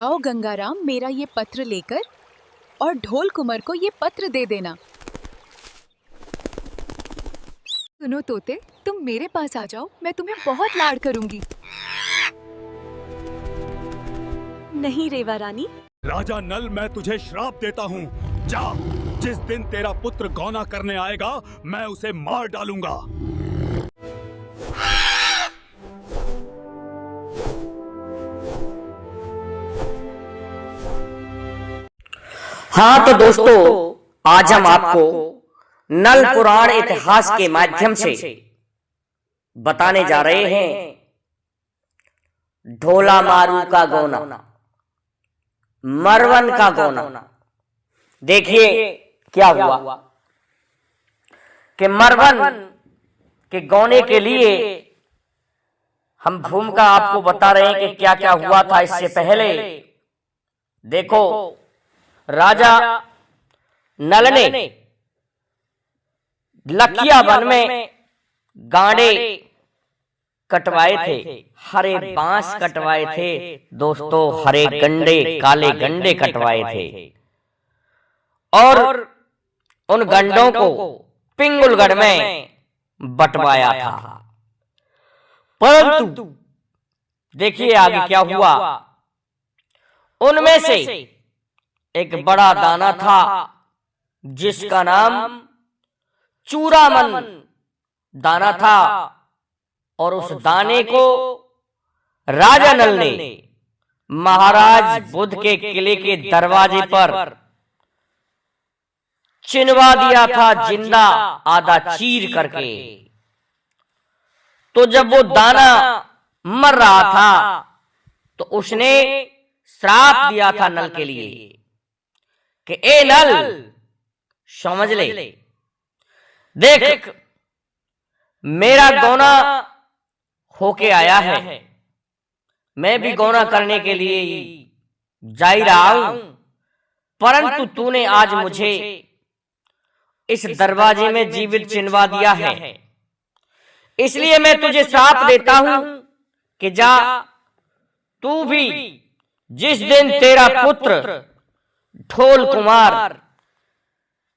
आओ गंगाराम, मेरा ये पत्र लेकर और ढोल कुंवर को ये पत्र दे देना। सुनो तोते, तुम मेरे पास आ जाओ, मैं तुम्हें बहुत लाड करूंगी। नहीं रेवा रानी। राजा नल, मैं तुझे श्राप देता हूँ। जा, जिस दिन तेरा पुत्र गौना करने आएगा मैं उसे मार डालूंगा। हाँ तो दोस्तों, आज हम आपको नल पुराण इतिहास के माध्यम से बताने जा रहे हैं ढोला मारू का गौना, मरवन का गौना। देखिए क्या हुआ कि मरवन के गौने के लिए हम भूमिका आपको बता रहे हैं कि क्या क्या हुआ था इससे पहले। देखो, राजा नल ने लकिया वन में गांडे कटवाए थे, हरे बांस कटवाए थे दोस्तों, हरे गंडे, काले गंडे कटवाए थे और उन गंडों को पिंगुलगढ़ में बंटवाया था। परंतु देखिए आगे क्या हुआ। उनमें से एक बड़ा दाना था जिसका नाम चूरामन दाना था, और उस दाने को राजा नल ने महाराज बुद्ध के किले के दरवाजे पर चिनवा दिया था, जिंदा आधा चीर करके। तो जब वो दाना मर रहा था तो उसने श्राप दिया था नल के लिए कि ए नल, समझ ले, देख मेरा गौना होके आया है, मैं भी गौना करने के लिए जा ही रहा हूं, परंतु तूने आज मुझे इस दरवाजे में जीवित चिनवा दिया है, इसलिए मैं तुझे श्राप देता हूं कि जा, तू भी जिस दिन तेरा पुत्र ढोल कुमार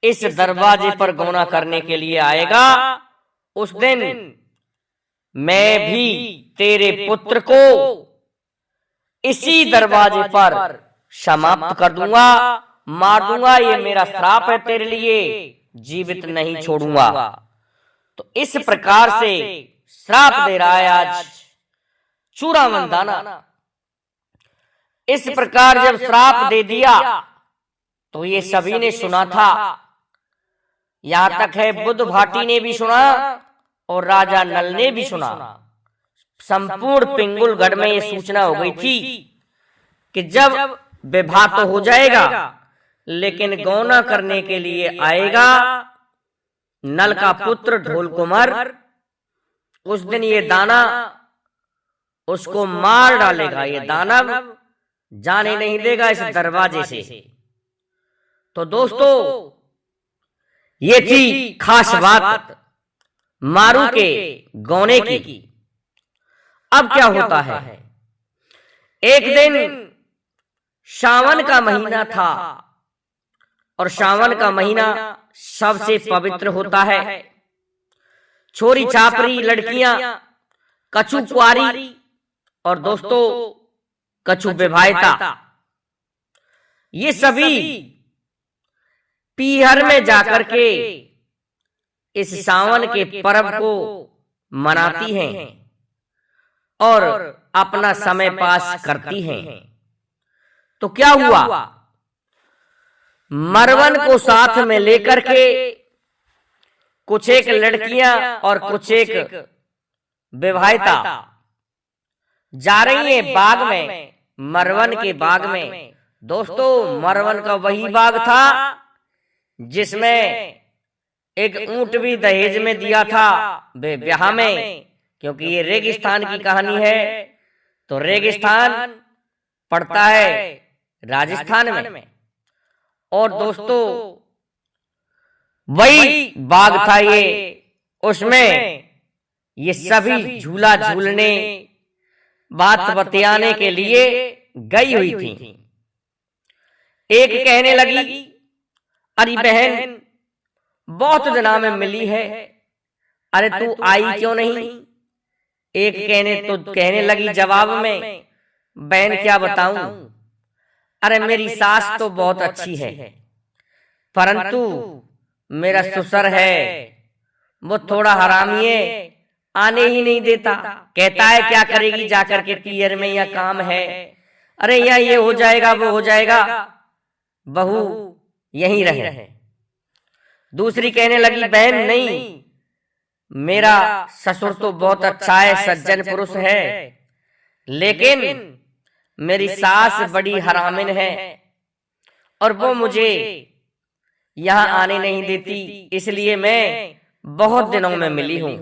इस दरवाजे पर गौना करने के लिए आएगा, उस दिन मैं भी तेरे पुत्र को इसी दरवाजे पर समाप्त कर दूंगा, मार दूंगा। ये मेरा श्राप है तेरे लिए, जीवित नहीं छोड़ूंगा। तो इस प्रकार से श्राप दे रहा है आज चूरामन दाना। इस प्रकार जब श्राप दे दिया तो ये सभी ने सुना था, यहां तक है बुद्ध भाटी ने भी सुना और राजा नल ने भी सुना। संपूर्ण पिंगुलगढ़ में ये सूचना हो गई थी कि जब विवाह तो हो जाएगा लेकिन गौना करने के लिए आएगा नल का पुत्र ढोल कुमार, उस दिन ये दाना उसको मार डालेगा, ये दानव जाने नहीं देगा इस दरवाजे से। तो दोस्तों, ये थी खास बात मारू के गौने की। अब क्या होता है, एक दिन सावन का महीना था और सावन का महीना सबसे पवित्र होता है। छोरी छापरी लड़कियां, कछु कुंवारी और दोस्तों कछु विवाहिता, ये सभी पीहर में जाकर के इस सावन के पर्व को मनाती हैं और अपना समय पास करती हैं। तो क्या हुआ, मरवन को साथ में लेकर के कुछ एक लड़कियां और कुछ एक विवाहिता जा रही हैं बाग में, मरवन के बाग में। दोस्तों, मरवन का वही बाग था जिसमें एक ऊंट भी दहेज में दिया था ब्याह में, क्योंकि ये रेगिस्तान की कहानी है। तो रेगिस्तान पड़ता है राजस्थान में, और दोस्तों वही बाग था ये, उसमें ये सभी झूला झूलने, बात बतियाने के लिए गई हुई थी। एक कहने लगी, अरे बहन बहुत दिनों में मिली है, अरे तू आई क्यों नहीं। एक कहने लगी जवाब में, बहन क्या बताऊं, अरे मेरी सास तो बहुत अच्छी है, परंतु मेरा ससुर है वो थोड़ा हरामी है, आने ही नहीं देता। कहता है क्या करेगी जाकर के पियर में, या काम है, अरे यहाँ ये हो जाएगा वो हो जाएगा, बहू यहीं रहे। दूसरी कहने लगी, बहन नहीं, मेरा ससुर तो बहुत अच्छा है, सज्जन पुरुष है, लेकिन मेरी सास बड़ी हरामिन है और वो मुझे यहाँ आने नहीं देती, इसलिए मैं बहुत दिनों में मिली हूं।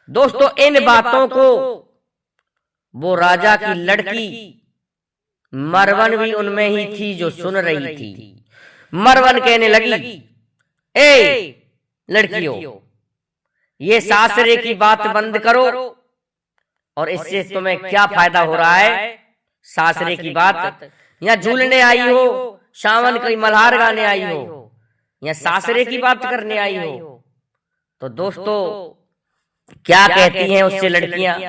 दोस्तों, इन बातों को वो राजा की लड़की मरवन भी उनमें ही थी जो सुन रही थी। मरवन कहने लगी, ए लड़कियों, ये सासरे की बात बंद करो, और इससे तुम्हें क्या फायदा हो रहा है। सासरे की बात, या झूलने आई हो, सावन की मल्हार गाने आई हो, या सासरे की बात करने आई हो। तो दोस्तों, क्या कहती हैं उससे लड़कियां,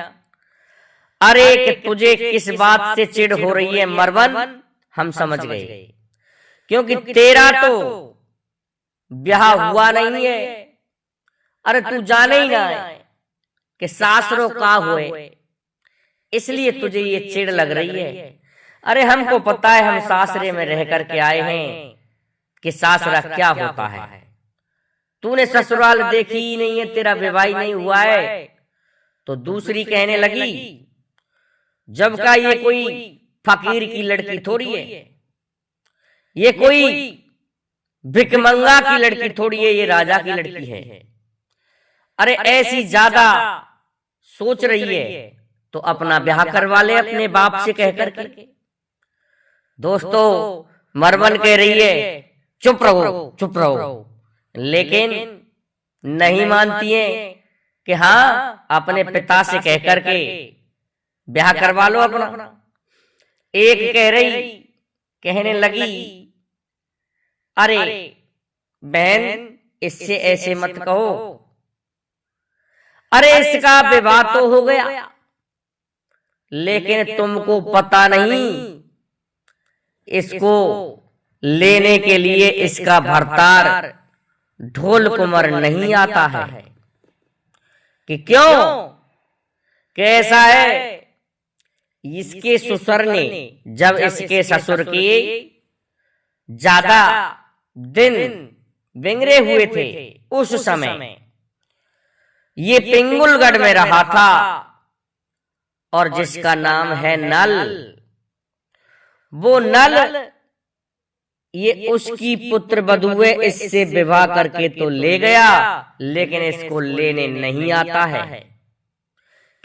अरे कि तुझे किस बात से चिढ़ हो रही है मरवन, हम समझ गए, क्योंकि तेरा तो ब्याह हुआ नहीं है, अरे तू जाने ही ना है कि सासरों का हुए, इसलिए तुझे ये चिढ़ लग रही है। अरे हमको पता है, हम सासरे में रह करके आए हैं कि सासरा क्या होता है। तूने ससुराल देखी ही नहीं है, तेरा विवाह नहीं हुआ है। तो दूसरी कहने लगी, जब का ये कोई फकीर की लड़की थोड़ी है, ये कोई भिकमंगा की लड़की थोड़ी है, ये राजा की लड़की है। अरे ऐसी ज्यादा सोच रही है तो अपना ब्याह करवा ले अपने बाप से कह करके। दोस्तों, मरवन कह रही है, चुप रहो चुप रहो, लेकिन नहीं मानती है कि हाँ अपने पिता से कह करके ब्याह करवा लो अपना। एक कहने लगी, अरे बहन इससे ऐसे मत कहो, अरे इसका विवाह तो हो गया, लेकिन तुमको पता नहीं इसको लेने के लिए इसका भरतार ढोल कुंवर नहीं आता है। कि क्यों, कैसा है, इसके ससुर ने जब इसके ससुर के ज्यादा दिन बिगड़े हुए थे, उस समय ये पिंगुलगढ़ में रहा था, और जिसका नाम है नल, वो नल ये उसकी पुत्र बधुए इससे विवाह करके तो ले गया, लेकिन इसको लेने नहीं आता है।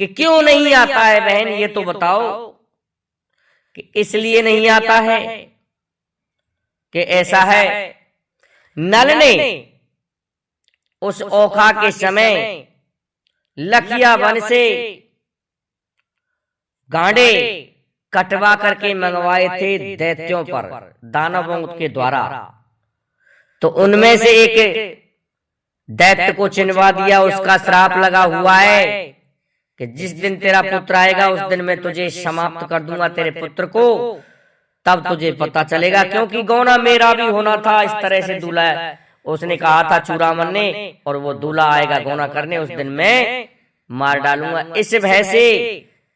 कि क्यों नहीं आता है बहन, ये तो बताओ। कि इसलिए नहीं आता है कि ऐसा है, नल ने उस ओखा के समय लखिया वन से गांडे कटवा करके मंगवाए थे दैत्यों पर, दानवों के द्वारा। तो उनमें से एक दैत्य को चिनवा दिया, उसका श्राप लगा हुआ है कि जिस दिन तेरा पुत्र आएगा उस दिन मैं तुझे समाप्त कर दूंगा, तेरे पुत्र को, तब तुझे पता चलेगा। क्योंकि गौना मेरा भी होना था, इस तरह से दूल्हा उसने कहा था चूड़ामन ने, और वो दूल्हा आएगा गौना करने, उस दिन मैं मार डालूंगा। इस भय से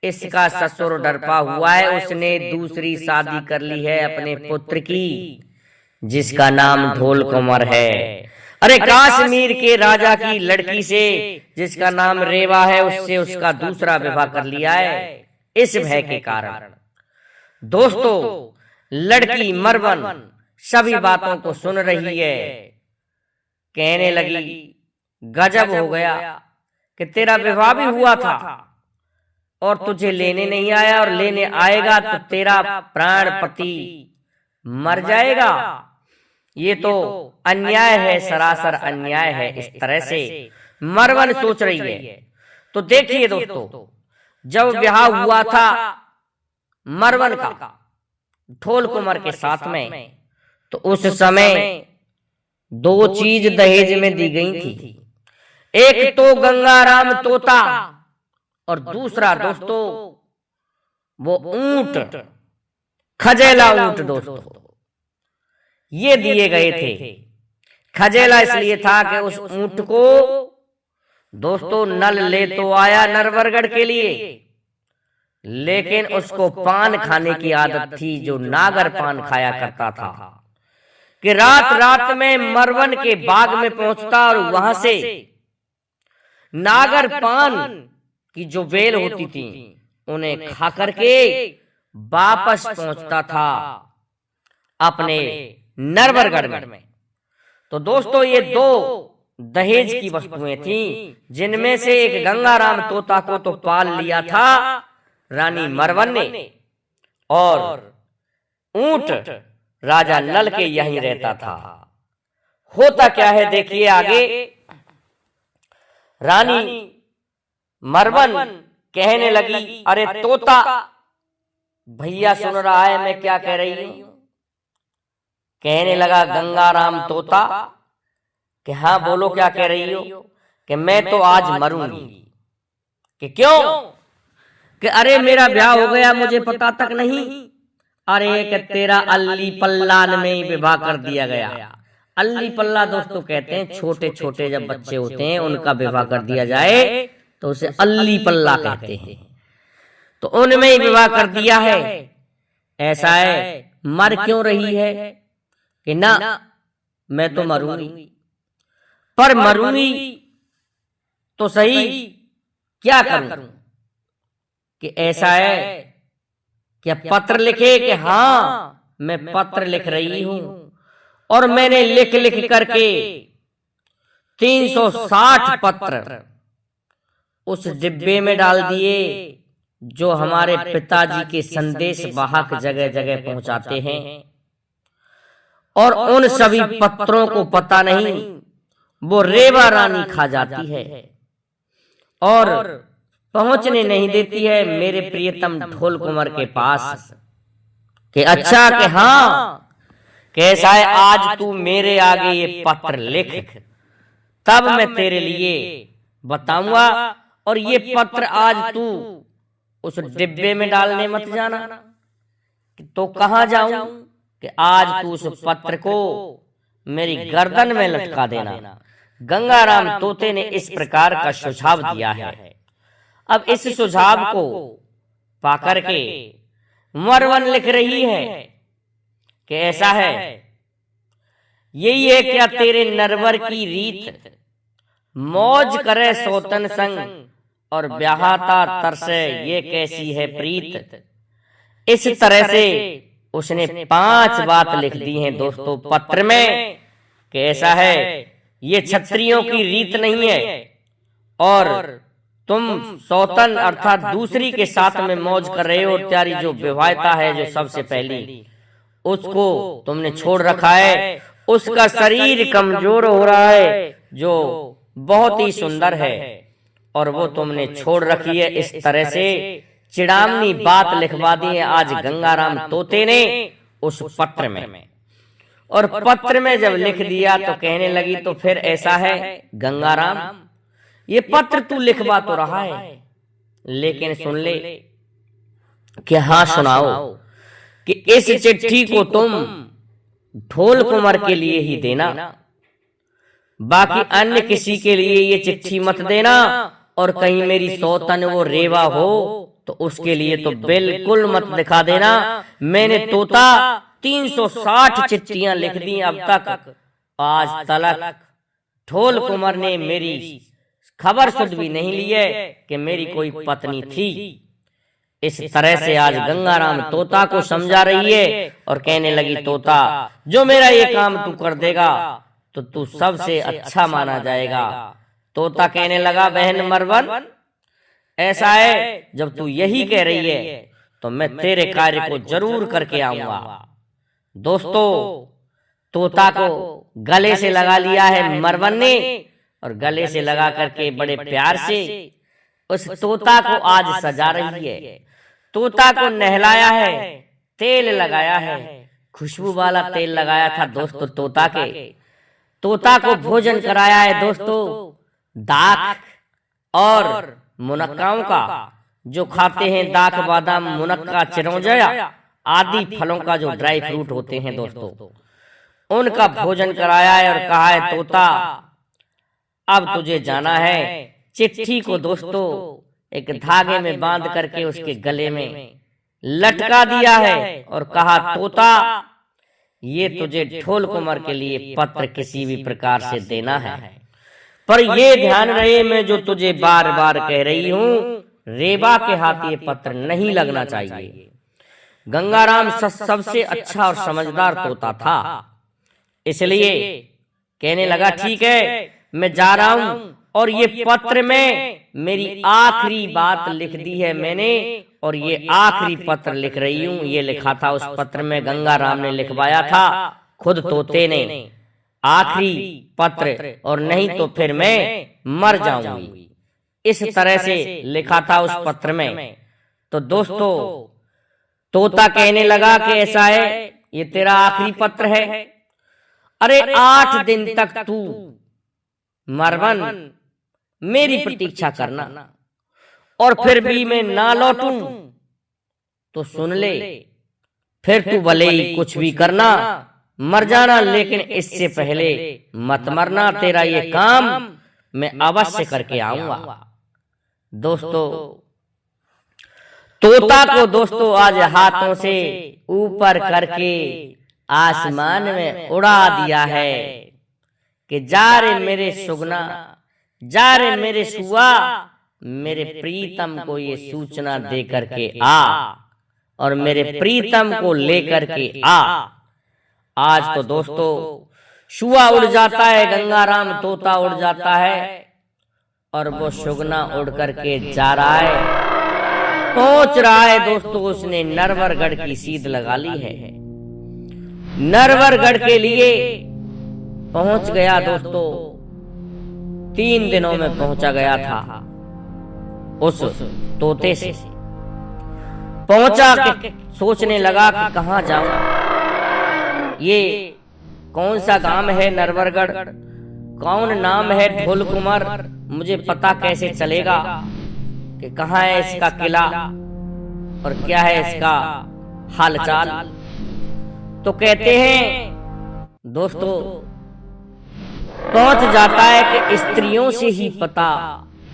इसका ससुर डरपा हुआ है, उसने दूसरी शादी कर ली है अपने पुत्र की, जिसका नाम ढोल कुंवर है। अरे कश्मीर के राजा की लड़की से जिसका नाम रेवा है, उससे उसका दूसरा विवाह कर लिया है, इस भय के कारण। दोस्तों, लड़की मरवन सभी बातों को सुन रही है, कहने लगी, गजब हो गया कि तेरा विवाह भी हुआ था और तुझे लेने नहीं आया, और लेने आएगा तो तेरा प्राण पति मर जाएगा। ये तो अन्याय है, सरासर अन्याय है। इस तरह से मरवन सोच रही है। तो देखिए दोस्तों, जब ब्याह हुआ था मरवन का ढोल कुमार के साथ में, तो उस समय दो चीज दहेज में दी गई थी। एक तो गंगाराम तोता और दूसरा दोस्तों वो ऊंट, खजेला ऊंट दोस्तों, ये दिए गए थे। खजेला इसलिए था कि उस ऊंट को दोस्तों नल ले तो आया नरवरगढ़ के लिए, लेकिन उसको पान खाने की आदत थी, जो नागर पान खाया करता था, कि रात रात में मरवन के बाग में पहुंचता और वहां से नागर पान की जो बेल होती थी उन्हें खा करके वापस पहुंचता था अपने नरवरगढ़ में। तो दोस्तों ये दो दहेज की वस्तुएं थीं, जिनमें से एक गंगाराम तोता को तो पाल लिया था रानी मरवन ने, और ऊंट राजा नल के यहीं रहता था। होता क्या है देखिए आगे। रानी मरवन कहने लगी, अरे तोता, भैया सुन रहा है मैं क्या कह रही हूं। कहने लगा गंगाराम तोता कि हाँ बोलो क्या कह रही हो। कि मैं तो आज मरूंगी। कि क्यों? कि अरे मेरा ब्याह हो गया, मुझे पता तक नहीं। अरे कि तेरा अल्ली पल्लान में ही विवाह कर दिया गया। अल्ली पल्ला दोस्तों कहते हैं छोटे छोटे जब बच्चे होते हैं उनका विवाह कर दिया जाए तो उसे अल्ली पल्ला कहते हैं। तो उनमें ही विवाह कर दिया है। ऐसा है, मर क्यों रही है? कि ना मैं तो मरूंगी, पर मरूंगी तो सही, क्या करूं? कि ऐसा है, क्या पत्र लिखे? कि हाँ मैं पत्र लिख रही हूं, और मैंने लिख लिख करके 360 पत्र उस डिब्बे में डाल दिए जो हमारे पिताजी के संदेश वाहक जगह जगह पहुंचाते हैं। और उन सभी पत्रों को पता नहीं वो रेवा रानी खा जाती है और पहुंचने नहीं देती है मेरे प्रियतम ढोल कुंवर के पास। कि अच्छा, कि हाँ कैसा है, आज तू मेरे आगे ये पत्र लिख, तब मैं तेरे लिए बताऊंगा। और ये पत्र आज तू उस डिब्बे में डालने मत जाना। तो कहां जाऊं? कि आज तू उस पत्र को मेरी गर्दन में लटका देना। गंगाराम तोते ने इस प्रकार का सुझाव दिया है। अब इस सुझाव को पाकर के मरवन लिख रही है कि ऐसा है, यही है क्या तेरे नरवर की रीत, मौज करे सोतन संग और ब्याहता तरसे ये कैसी है प्रीत। इस तरह से उसने 5 बात लिख दी हैं दोस्तों पत्र में। कि ऐसा है, ये क्षत्रियों की रीत नहीं है, और तुम सौतन अर्थात दूसरी के साथ में मौज कर रहे हो। तुम्हारी जो विवाहिता है, जो सबसे पहली, उसको तुमने छोड़ रखा है। उसका शरीर कमजोर हो रहा है, जो बहुत ही सुंदर है, और वो तुमने छोड़ रखी है। इस तरह से चिड़ामनी बात लिखवा दी है आज गंगाराम तोते ने उस पत्र में। और पत्र में जब लिख दिया तो कहने लगी, तो फिर ऐसा है गंगाराम, ये पत्र तू लिखवा तो रहा है, लेकिन सुन ले। कि हाँ सुनाओ। कि इस चिट्ठी को तुम ढोल कुंवर के लिए ही देना, बाकी अन्य किसी के लिए ये चिट्ठी मत देना। और कहीं मेरी सौतन वो रेवा हो तो उसके लिए तो बिल्कुल मत दिखा देना। मैंने तोता 360 चिट्ठियां लिख दी अब तक, आज तलक ढोल कुंवर ने मेरी खबर सुध भी नहीं ली है कि मेरी कोई पत्नी थी। इस तरह से आज गंगाराम तोता को समझा रही है और कहने लगी, तोता जो मेरा ये काम तू कर देगा तो तू सबसे अच्छा माना जाएगा। तोता कहने लगा, बहन मरवन, ऐसा है जब तू यही कह रही है तो मैं तेरे कार्य को जरूर करके आऊंगा। दोस्तों तोता को गले से लगा लिया है मरवन ने, और गले से लगा करके बड़े प्यार से उस तोता को आज सजा रही है। तोता को नहलाया है, तेल लगाया है, खुशबू वाला तेल लगाया था दोस्तों तोता के। तोता को भोजन कराया है दोस्तों दाख और मुनक्काओं का, जो खाते हैं दाख, बादाम, मुनक्का, चिरौंजा आदि फलों का जो ड्राई फ्रूट होते हैं दोस्तों, उनका भोजन कराया है और कहा है तोता अब तुझे जाना है। चिट्ठी को दोस्तों एक धागे में बांध करके उसके गले में लटका दिया है और कहा तोता ये तुझे ढोल कुंवर के लिए पत्र किसी भी प्रकार से देना है, पर ये ध्यान रहे मैं जो तुझे बार बार कह रही हूँ, रेबा के हाथ ये पत्र नहीं लगना चाहिए। गंगाराम सबसे अच्छा और समझदार तोता था, इसलिए कहने लगा ठीक है मैं जा रहा हूं, और ये पत्र में मेरी आखिरी बात लिख दी है मैंने, और ये आखिरी पत्र लिख रही हूं। ये लिखा था उस पत्र में, गंगाराम ने लिखवाया था खुद तोते ने, आखिरी पत्र, और नहीं तो फिर मैं मर जाऊंगी, इस तरह से लिखा था उस पत्र में। तो दोस्तों तोता कहने लगा कि ऐसा है ये तेरा आखिरी पत्र है, अरे 8 दिन तक तू मरवन मेरी प्रतीक्षा करना, और फिर भी मैं ना लौटूं तो सुन ले, फिर तू भले ही कुछ भी करना, मर जाना, लेकिन इससे पहले मत मरना, तेरा ये काम मैं अवश्य करके आऊंगा। दोस्तों तोता को दोस्तों आज हाथों से ऊपर करके आसमान में उड़ा दिया है कि जा रे मेरे सुगना, जा रे मेरे सुआ, मेरे प्रीतम को ये सूचना दे करके आ, और मेरे प्रीतम को लेकर के आ। आज तो दोस्तों शुआ उड़ जाता है, गंगाराम तोता उड़ जाता है, और वो सुगना उड़ करके जा रहा है, पहुंच रहा है दोस्तों, उसने नरवरगढ़ की सीध लगा ली है। नरवरगढ़ के लिए पहुंच गया दोस्तों, 3 दिनों में पहुंचा गया था उस तोते से। पहुंचा के सोचने लगा कि कहां जाऊं, ये कौन सा गांव है नरवरगढ़, कौन नाम है ढोल कुंवर, मुझे पता कैसे चलेगा कि कहाँ है इसका किला और क्या है इसका हालचाल। तो कहते हैं दोस्तों पहुंच जाता है कि स्त्रियों से ही पता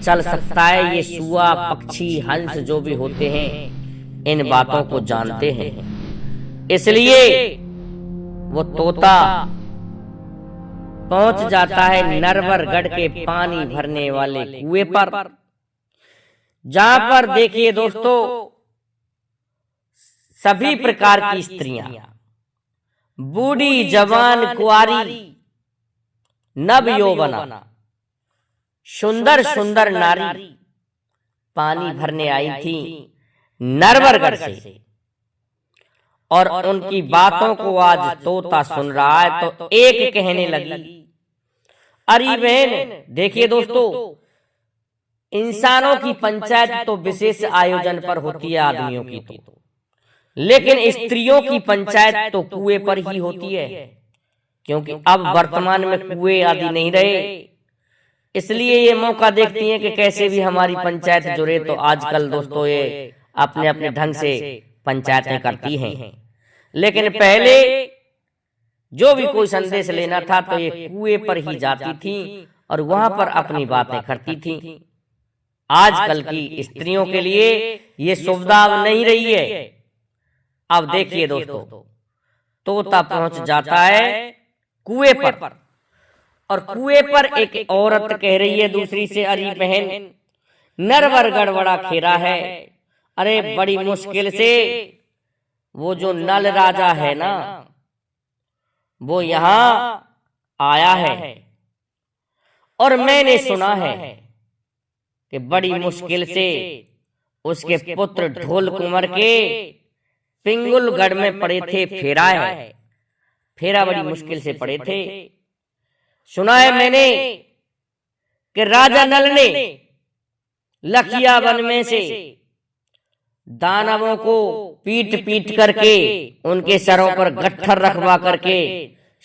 चल सकता है, ये सुआ, पक्षी, हंस जो भी होते हैं इन बातों को जानते हैं, इसलिए वो तोता पहुंच जाता है नरवरगढ़ के पानी भरने वाले कुएं पर, जहां पर देखिए दोस्तों सभी प्रकार की स्त्रियां, बूढ़ी, जवान, कुआरी, नव यौवना, सुंदर सुंदर नारी पानी भरने आई थी नरवरगढ़ से, और उनकी बातों को आज तोता सुन रहा है। तो एक कहने लगी, अरे बहन देखिए दोस्तों, इंसानों की पंचायत तो विशेष आयोजन पर होती है आदमियों की, तो लेकिन स्त्रियों की पंचायत तो कुएं पर ही होती है, क्योंकि अब वर्तमान में कुएं आदि नहीं रहे, इसलिए ये मौका देखती हैं कि कैसे भी हमारी पंचायत जुड़े। तो आजकल दोस्तों ये अपने अपने ढंग से पंचायतें करती हैं, लेकिन पहले जो भी कोई संदेश लेना था तो ये कुएं पर ही जाती थी और वहां पर अपनी बातें करती थी। आजकल की स्त्रियों के लिए ये सुविधा अब नहीं रही है। अब देखिए दोस्तों तोता पहुंच जाता है कुएं पर, और कुएं पर एक औरत कह रही है दूसरी से, अरे बहन नरवरगढ़ बड़ा खेरा है, अरे बड़ी मुश्किल से वो जो नल राजा है ना वो यहां आया है, और मैंने सुना है कि बड़ी मुश्किल से उसके पुत्र ढोल कुंवर के पिंगुलगढ़ में पड़े थे, फेरा है, फेरा बड़ी मुश्किल से पड़े थे। सुना है मैंने कि राजा नल ने लखिया वन में से दानवों को पीट पीट करके उनके सरों पर गट्ठर रखवा करके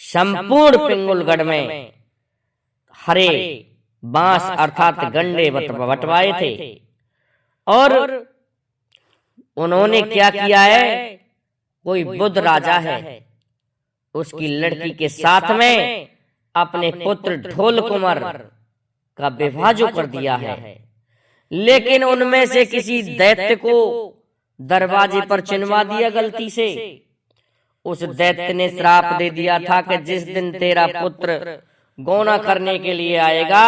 संपूर्ण पिंगुलगढ़ में हरे बांस अर्थात गंडे बटवाए थे। और उन्होंने क्या किया है, कोई बुद्ध राजा है, उसकी लड़की के साथ में अपने पुत्र ढोल कुमार का विवाह जो कर दिया है। लेकिन उनमें से किसी दैत्य को दरवाजे पर चिनवा दिया गलती से। उस दैत्य ने श्राप दे दिया था कि जिस दिन तेरा पुत्र गौना करने के लिए आएगा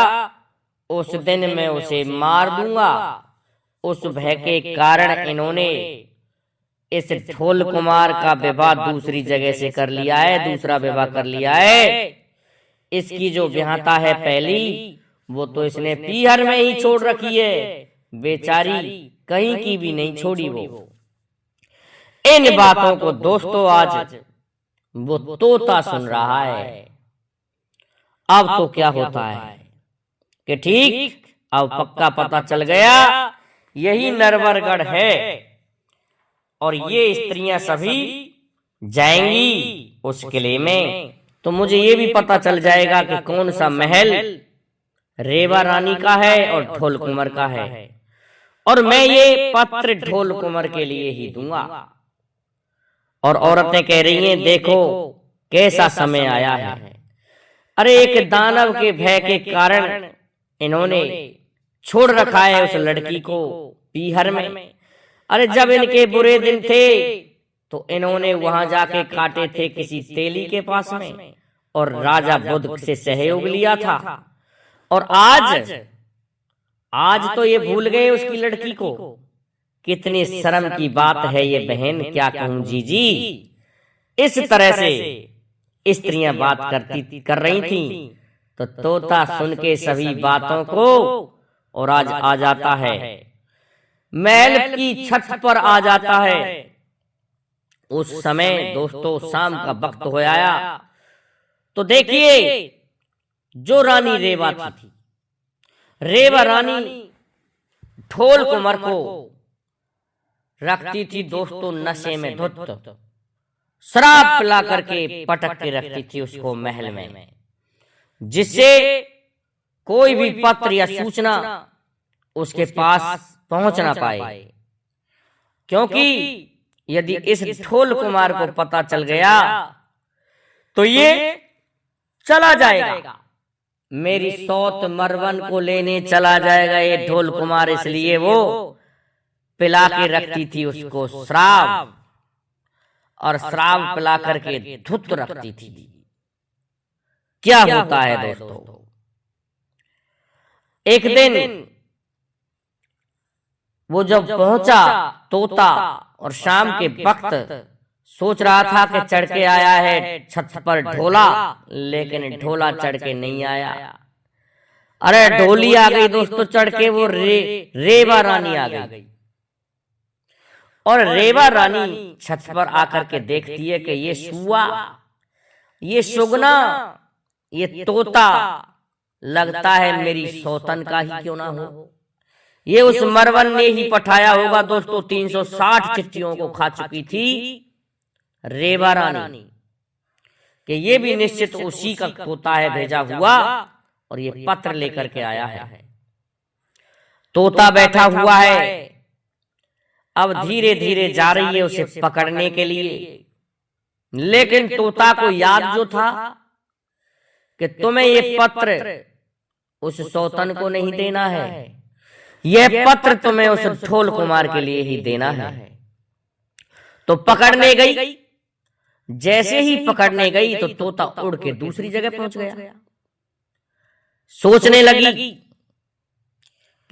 उस दिन मैं उसे मार दूंगा। उस भय के कारण इन्होंने इस ढोल कुमार का विवाह दूसरी जगह से कर लिया है, दूसरा विवाह कर लिया है। इसकी जो विहाता है पहली, वो तो इसने पीहर में ही छोड़ रखी है, बेचारी कहीं की भी नहीं छोड़ी वो। इन बातों को दोस्तों आज वो तोता सुन रहा है। अब तो क्या होता है कि ठीक अब पक्का पता चल गया यही नरवरगढ़ है और ये स्त्रियां सभी जाएंगी उस किले में। तो मुझे ये भी पता चल जाएगा कि कौन सा महल रेवा रानी का है और ढोल कुंवर का है, और मैं ये पत्र ढोल कुंवर के लिए ही दूंगा। और औरतें कह रही हैं देखो कैसा समय आया है। अरे एक दानव के भय के कारण इन्होंने छोड़ रखा है उस लड़की को पीहर में। अरे जब इनके बुरे दिन थे तो इन्होंने वहां जाके काटे थे किसी तेली के पास में और राजा बुद्ध से सहयोग लिया था। और आज तो ये भूल गए उसकी लड़की को। कितनी शर्म की बात है ये बहन, क्या कहूं जीजी। इस तरह से स्त्रियां बात कर रही थी तो तोता सुन के सभी बातों को और आज आ जाता है, महल की छत पर आ जाता है। उस समय दोस्तों शाम का वक्त हो आया। तो देखिए जो रानी रेवा थी, रेवा रानी ढोल कुंवर को रखती थी दोस्तों नशे में धुत, शराब पिला करके पटक के रखती थी उसको महल में, जिससे कोई भी पत्र या सूचना उसके पास पहुंच ना पाए। क्योंकि यदि इस ढोल कुमार को पता चल गया तो ये चला जाएगा, मेरी सौत मरवन को लेने चला जाएगा ये ढोल कुमार। इसलिए वो पिला के रखती थी उसको शराब, और शराब पिला करके धुत रखती थी। क्या होता है दोस्तों, एक दिन वो जब पहुंचा तोता और शाम के वक्त सोच रहा था कि चढ़ के आया है छत पर ढोला, लेकिन ढोला चढ़ के नहीं आया। अरे ढोली आ गई दोस्तों चढ़ के, वो रेवा रानी आ गई। और रेवा रानी छत पर आकर के देखती है कि ये सुआ, ये सुगना, ये तोता लगता है मेरी सौतन का ही क्यों ना हो। ये उस मरवन ने ही पठाया होगा दोस्तों। 360 चिट्ठियों को खा चुकी थी रेवा रानी कि ये भी निश्चित उसी का तोता है भेजा हुआ, और ये पत्र लेकर के आया है। तोता बैठा हुआ है, अब धीरे धीरे जा रही है उसे पकड़ने के लिए। लेकिन तोता को याद जो था कि तुम्हें ये पत्र उस सौतन को नहीं देना है, यह पत्र तुम्हें उस ढोल कुमार के लिए ही देना है। तो पकड़ने गई, जैसे ही पकड़ने गई तो तोता उड़ के दूसरी जगह पहुंच गया। सोचने लगी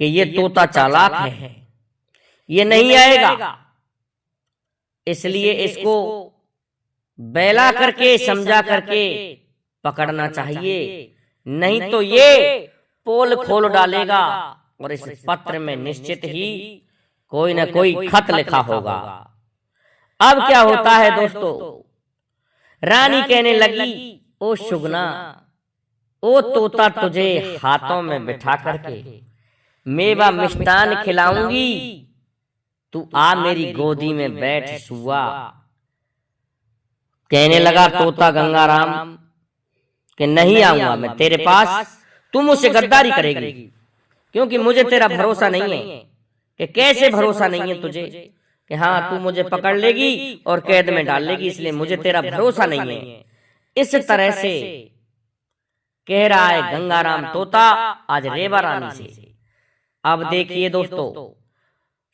कि ये तोता चालाक है, ये नहीं आएगा, इसलिए इसको बैला करके समझा करके पकड़ना चाहिए, नहीं तो ये पोल खोल डालेगा और इस पत्र में निश्चित ही कोई न कोई खत लिखा होगा। अब क्या होता है दोस्तों, रानी कहने लगी ओ सुगना, ओ तोता तुझे हाथों में बिठा करके मेवा मिष्टान खिलाऊंगी तू आ मेरी गोदी में बैठ सुआ। कहने लगा तोता गंगाराम कि नहीं आऊंगा मैं तेरे पास, तू मुझसे गद्दारी करेगी, क्योंकि मुझे तेरा भरोसा नहीं है। कि कैसे भरोसा नहीं है तुझे कि हाँ तू मुझे पकड़ लेगी और कैद में डाल लेगी, इसलिए मुझे तेरा भरोसा नहीं है। इस तरह से कह रहा है गंगाराम तोता आज रेवा रानी से। अब देखिए दोस्तों,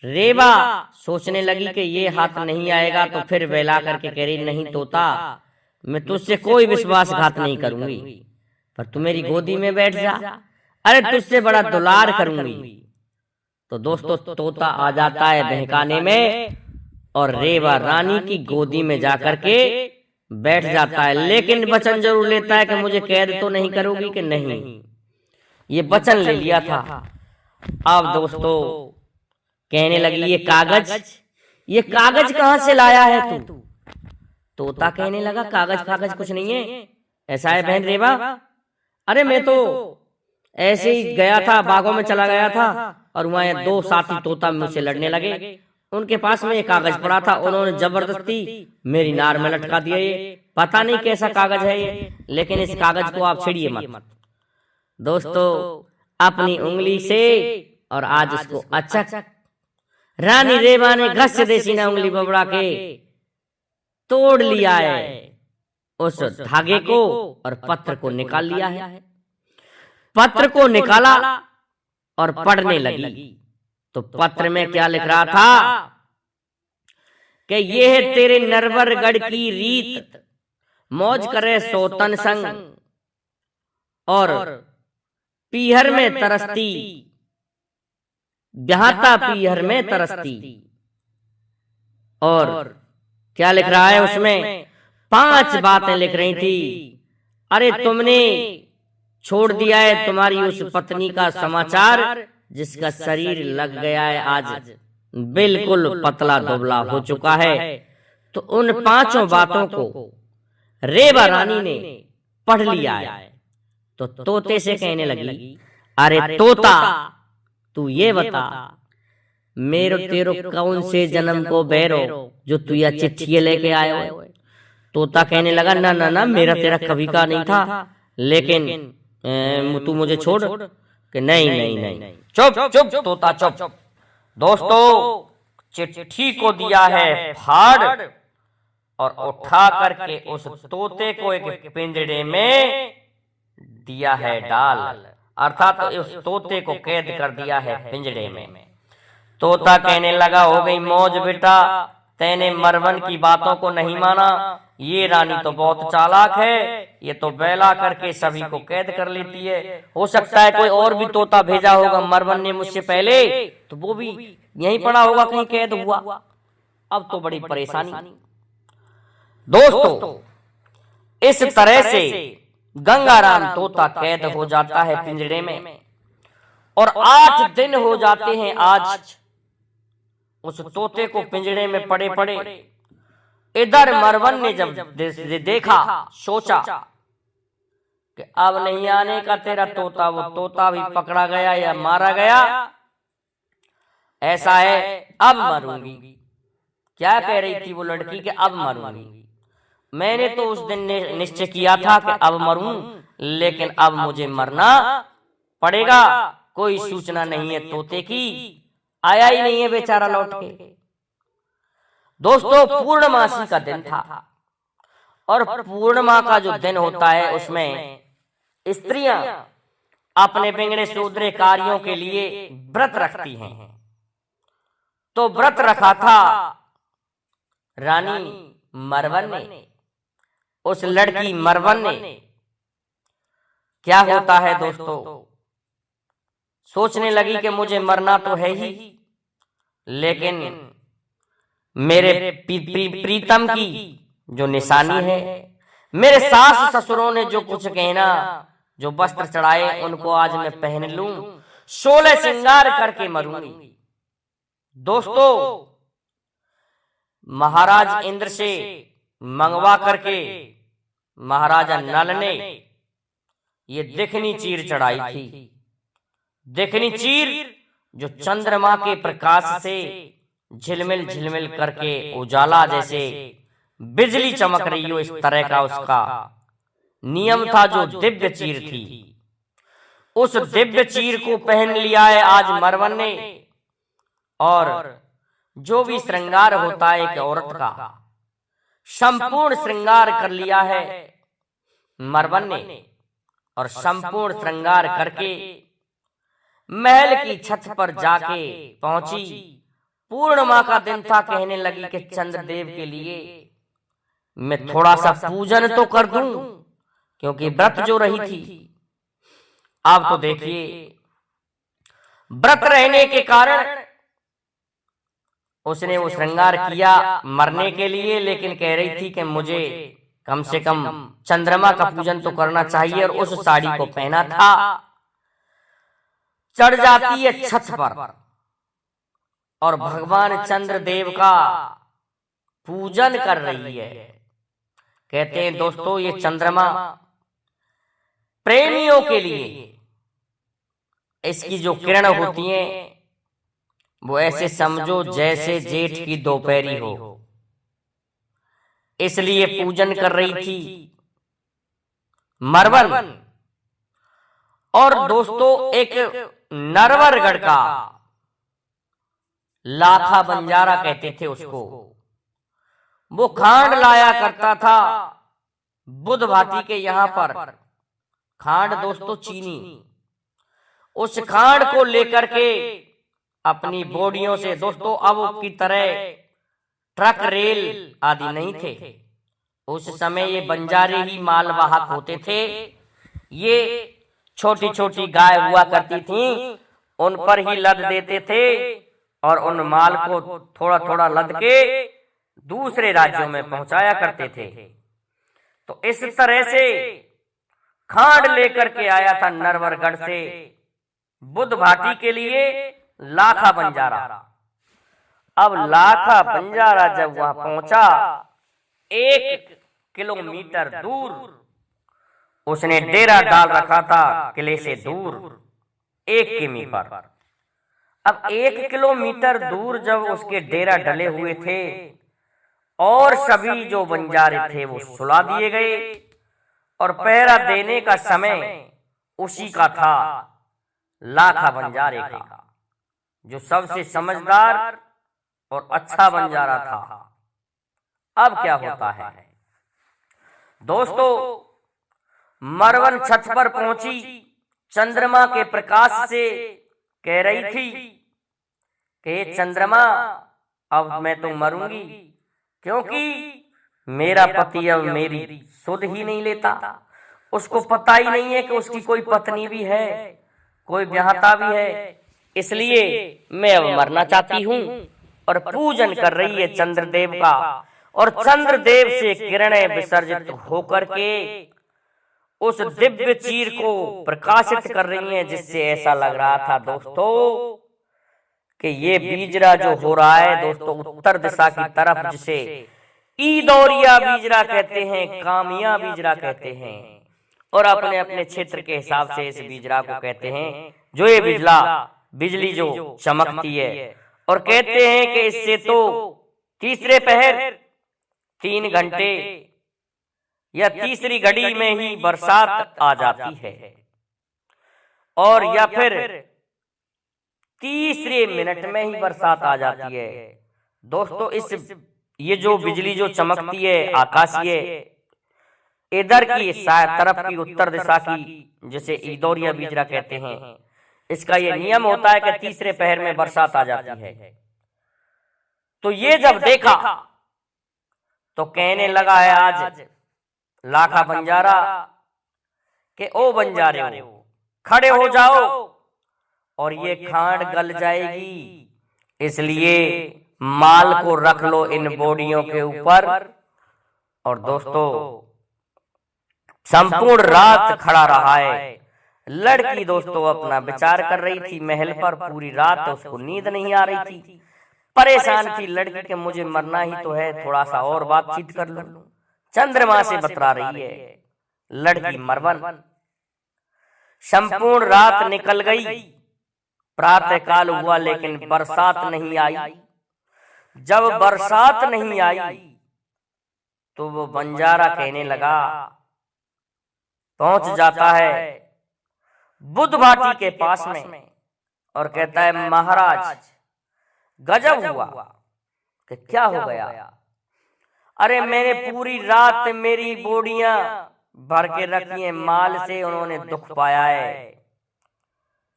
रेवा सोचने लगी कि ये हाथ नहीं आएगा, तो फिर बेला करके कह रही नहीं तोता, मैं तुझसे कोई विश्वासघात नहीं करूंगी, पर तू मेरी गोदी में बैठ जा, अरे तुझसे बड़ा दुलार करूंगी। तो दोस्तों तोता आ जाता है बहकाने में और रेवा रानी की गोदी में जाकर के बैठ जाता है, लेकिन वचन जरूर लेता है कि मुझे कैद तो नहीं करोगी। कि नहीं, ये वचन ले लिया था। अब दोस्तों कहने लगी ये कागज कहां से लाया है तू? तोता कहने लगा कागज कुछ नहीं है। ऐसा है बहन रेवा, अरे मैं तो ऐसे ही गया था, बागों में चला गया था और वहां दो साथी तोता मुझसे लड़ने लगे, उनके पास में एक कागज पड़ा था, उन्होंने जबरदस्ती मेरी नार में लटका दिया। ये पता नहीं कैसा कागज है ये, लेकिन इस कागज को आप छेड़िए मत। दोस्तों अपनी उंगली से और आज इसको अच्छा रानी रेवा ने घस देसी ना उंगली बबड़ा के तोड़ लिया है उस धागे को और पत्र को निकाल लिया है। पत्र को निकाला और पढ़ने लगी तो पत्र में क्या लिख रहा था कि ये है तेरे नरवरगढ़ की रीत, मौज करे सोतन संग और पीहर में तरसती, ब्याहता पीहर में तरसती। और क्या लिख रहा है उसमें? 5 बातें लिख रही थी। अरे तुमने छोड़ दिया है तुम्हारी उस पत्नी का समाचार जिसका शरीर लग गया है आज बिल्कुल पतला दुबला हो चुका है। तो उन 5 बातों को रेवा रानी ने पढ़ लिया है। तो तोते से कहने लगी अरे तोता तू ये बता मेरो तेरो कौन से जन्म को बैरो जो तू यह चिट्ठी लेके आया हो? तोता कहने लगा ना ना ना मेरा तेरा कभी का नहीं था, लेकिन तू मुझे छोड़। कि नहीं नहीं नहीं, चुप चुप तोता चुप। दोस्तों चिट्ठी को दिया है फाड़ और उठा करके उस तोते को एक पिंजड़े में दिया है डाल, अर्थात उस तोते को कैद कर दिया है पिंजड़े में। तोता कहने लगा हो गई मौज बेटा, तैने मरवन की बातों को नहीं माना। ये रानी तो बहुत चालाक है, ये तो बेला करके सभी को कैद कर लेती है। हो सकता है कोई और भी तोता भेजा होगा मरवन ने मुझसे पहले, तो वो भी यहीं पड़ा होगा कहीं कैद हुआ। अब तो बड़ी परेशानी। दोस्तों इस तरह से गंगाराम तोता कैद हो जाता है पिंजड़े में और 8 दिन हो जाते हैं आज उस तोते को पिंजड़े में पड़े पड़े। इधर मरवन ने जब देखा सोचा कि अब नहीं आने का तेरा तोता, वो तोता भी पकड़ा गया या मारा गया। ऐसा है अब मरूंगी। क्या कह रही थी वो लड़की कि अब मरूंगी? मैंने तो उस दिन निश्चय किया था कि अब मरूं, लेकिन अब मुझे मरना पड़ेगा। कोई सूचना नहीं है तोते की, आया ही नहीं है बेचारा लौट के। दोस्तों पूर्णमासी का दिन था और पूर्णिमा का जो दिन होता है उसमें स्त्रियां अपने बिगड़े सुधरे कार्यों के लिए व्रत रखती हैं। तो व्रत रखा था रानी मरवन ने, उस लड़की मरवन ने। क्या होता है दोस्तों, सोचने लगी कि मुझे मरना तो है ही, लेकिन मेरे प्रीतम की जो निशानी है, मेरे सास ससुरों ने जो कुछ कहना, जो वस्त्र चढ़ाए उनको आज मैं पहन लूं, 16 श्रृंगार करके मरूंगी। दोस्तों महाराज इंद्र से मंगवा करके महाराजा नल ने ये देखनी चीर चढ़ाई थी। देखनी चीर जो चंद्रमा के प्रकाश से झिलमिल झिलमिल करके उजाला जैसे बिजली चमक रही हो, इस तरह का उसका नियम था। जो दिव्य चीर थी, उस दिव्य चीर को पहन लिया है आज मरवन ने। और जो भी श्रृंगार होता है एक औरत का, संपूर्ण श्रृंगार कर लिया है मरवन ने। और संपूर्ण श्रृंगार करके महल की छत पर जाके पहुंची। पूर्णिमा का दिन था, कहने लगी कि चंद्रदेव के लिए मैं थोड़ा सा पूजन तो कर दूं, क्योंकि व्रत जो रही थी। आप तो देखिए, व्रत रहने के कारण उसने वो श्रृंगार किया मरने के लिए, लेकिन कह रही थी कि मुझे कम से कम चंद्रमा का पूजन तो करना चाहिए। और उस साड़ी को पहना था। चढ़ जाती है छत पर और भगवान चंद्रदेव का पूजन कर रही है। कहते हैं दोस्तों, ये चंद्रमा प्रेमियों के लिए इसकी जो किरण होती हैं वो ऐसे समझो जैसे जेठ की दोपहरी हो, इसलिए पूजन कर रही थी मरवन। और दोस्तों, एक नरवरगढ़ का लाखा बंजारा कहते थे उसको, वो खांड लाया करता था बुध भाती के यहां पर। खांड दोस्तों चीनी, उस खांड को लेकर के अपनी बोडियों से, दोस्तों अब की तरह ट्रक रेल आदि नहीं थे। उस समय ये बंजारे ही मालवाहक होते थे। ये छोटी छोटी गाय हुआ करती थी, उन पर ही लद देते थे और उन माल को थोड़ा थोड़ा लद के दूसरे राज्यों में पहुंचाया करते थे। तो इस तरह से खांड लेकर के आया था नरवरगढ़ से बुध भाटी के लिए लाखा बंजारा। अब लाखा बंजारा जब वहां पहुंचा, 1 किलोमीटर दूर उसने डेरा डाल रखा था, किले से दूर 1 किमी पर। अब 1 किलोमीटर दूर जब उसके डेरा डले हुए थे और सभी जो बंजारे थे वो सुला दिए गए और पहरा देने का समय उसी का था, लाखा बंजारे का, जो सबसे समझदार और अच्छा बंजारा था। अब क्या होता है दोस्तों, मरवन छत पर पहुंची, चंद्रमा के प्रकाश से कह रही थी कि चंद्रमा अब मैं तो मरूंगी, क्योंकि मेरा पति अब मेरी सुध ही नहीं लेता। उसको पता ही नहीं है कि उसकी कोई पत्नी भी है, कोई ब्याहता भी है, इसलिए मैं अब मरना चाहती हूँ। और पूजन कर रही है चंद्रदेव का, और चंद्रदेव से किरणें विसर्जित होकर के उस दिव्य चीर को प्रकाशित कर रही हैं, जिससे ऐसा लग रहा था दोस्तों कि ये बीजरा जो हो रहा है दोस्तों उत्तर दिशा की तरफ, जिसे ईदौरिया बीजरा कहते हैं, कामिया बीजरा कहते हैं, और अपने अपने क्षेत्र के हिसाब से इस बीजरा को कहते हैं। जो ये बिजली जो चमकती है, और कहते हैं कि इससे तो तीसरे पहर 3 घंटे या तीसरी घड़ी में ही बरसात आ जाती है, और या फिर तीसरे मिनट में ही बरसात आ जाती है। दोस्तों ये जो बिजली जो चमकती है आकाशीय, इधर की तरफ की उत्तर दिशा की, जिसे ईदौरिया बीजरा कहते हैं, इसका ये नियम होता है कि तीसरे पहर में बरसात आ जाती है। तो ये जब देखा तो कहने लगा है आज लाखा बंजारा कि ओ बंजारे हो, खड़े हो जाओ और ये खांड गल जाएगी, इसलिए माल को रख लो इन बोडियों के ऊपर। और दोस्तों संपूर्ण रात खड़ा रहा है। लड़की दोस्तों अपना विचार कर रही थी महल पर, पूरी रात उसको नींद नहीं आ रही थी, परेशान थी लड़की कि मुझे मरना ही तो है, थोड़ा सा और बातचीत कर लूं। चंद्रमा से बतला रही है लड़की मरवन। संपूर्ण रात निकल गई, प्रातः काल हुआ लेकिन बरसात नहीं आई। जब बरसात नहीं आई तो वो बंजारा कहने लगा, पहुंच जाता है बुद्ध भाटी के पास में और कहता है, महाराज गजब हुआ कि क्या हो गया? अरे मैंने पूरी रात मेरी बोरियां भर के रखी हैं माल से, उन्होंने दुख पाया है।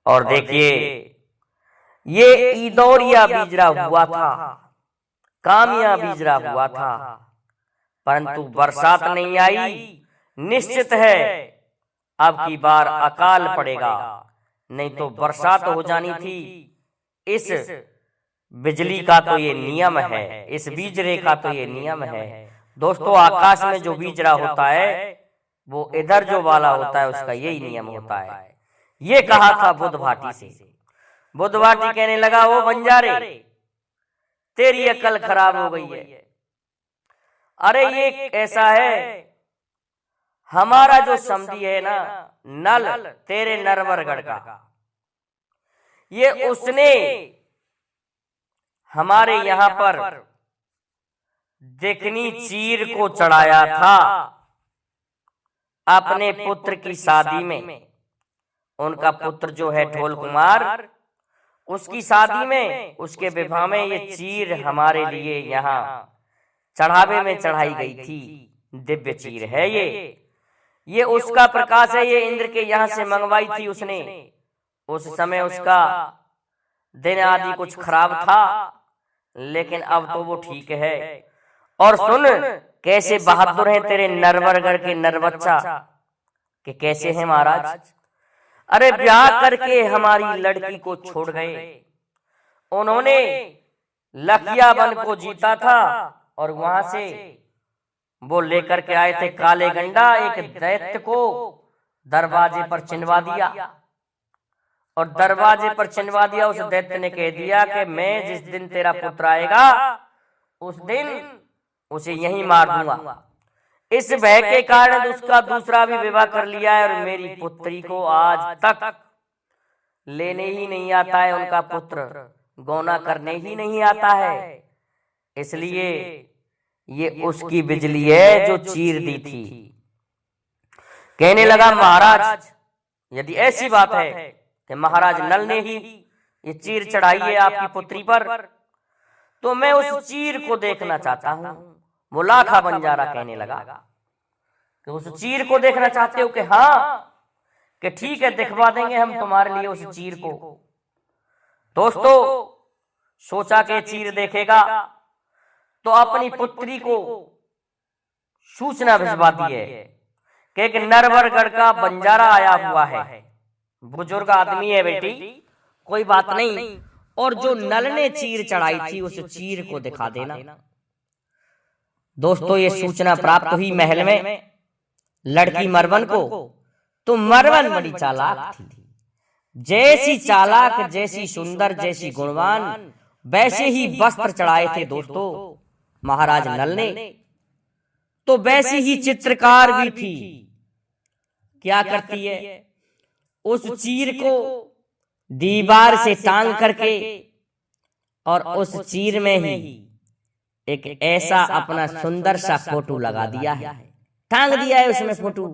और देखिए ये ईदौरिया बीजरा हुआ था, कामिया बीजरा हुआ था, परंतु बरसात नहीं आई। निश्चित है अब की बार अकाल पड़ेगा, नहीं तो बरसात हो जानी थी। इस बिजली का तो ये नियम है, इस बीजरे का तो ये नियम है। दोस्तों, आकाश में जो बीजरा होता है वो इधर जो वाला होता है उसका यही नियम होता है। ये कहा था बुद्ध भाटी से। बुद्ध भाटी कहने लगा, वो बंजारे तेरी अकल खराब हो गई है। अरे ये ऐसा है, हमारा जो समधी है ना नल, तेरे नरवरगढ़ का, ये उसने हमारे यहां पर देखनी चीर को चढ़ाया था अपने पुत्र की शादी में। उनका पुत्र जो है ढोल कुमार, उसकी शादी में, उसके विवाह में ये चीर हमारे लिए यहाँ चढ़ावे में चढ़ाई गई थी। दिव्य चीर है ये उसका प्रकाश है। ये इंद्र के यहाँ से मंगवाई थी उसने। उस समय उसका दिन आदि कुछ खराब था, लेकिन अब तो वो ठीक है। और सुन, कैसे बहादुर हैं तेरे नरवरगढ़ के नरबच्चा, कि कैसे हैं महाराज। अरे ब्याह करके हमारी लड़की को छोड़ गए। उन्होंने लखिया वन को जीता था और वहां से वो लेकर के आए थे काले गंडा, एक दैत्य को दरवाजे पर चिनवा दिया। और दरवाजे पर चिनवा दिया, उस दैत्य ने कह दिया कि मैं जिस दिन तेरा पुत्र आएगा उस दिन उसे यहीं मार दूंगा। इस भय के कारण उसका दूसरा भी विवाह कर लिया है, और मेरी पुत्री को आज तक लेने ही नहीं आता है। उनका पुत्र गौना करने ही नहीं आता है। इसलिए ये उसकी बिजली है जो चीर दी थी। कहने लगा, महाराज यदि ऐसी बात है कि महाराज नल ने ही ये चीर चढ़ाई है आपकी पुत्री पर, तो मैं उस चीर को देखना चाहता हूं। वो लाखा बंजारा कहने लगा कि उस चीर को देखना चाहते हो? कि हाँ, कि ठीक है, दिखवा देंगे हम तुम्हारे लिए उस चीर को। दोस्तों, सोचा कि चीर देखेगा तो अपनी पुत्री को सूचना भिजवा दी है कि एक नरवरगढ़ का बंजारा आया हुआ है। बुजुर्ग आदमी है बेटी, कोई बात नहीं, और जो नल ने चीर चढ़ाई थी उस चीर को दिखा देना। दोस्तों, ये सूचना प्राप्त हुई महल में लड़की मरवन को। तो मरवन बड़ी चालाक थी। जैसी चालाक, जैसी सुंदर, जैसी गुणवान, वैसे ही वस्त्र चढ़ाए थे दोस्तों महाराज नल ने। तो वैसी ही चित्रकार भी थी। क्या करती है, उस चीर को दीवार से टांग करके और उस चीर में ही एक ऐसा अपना सुंदर सा फोटो लगा दिया है, टांग दिया है उसमें फोटो।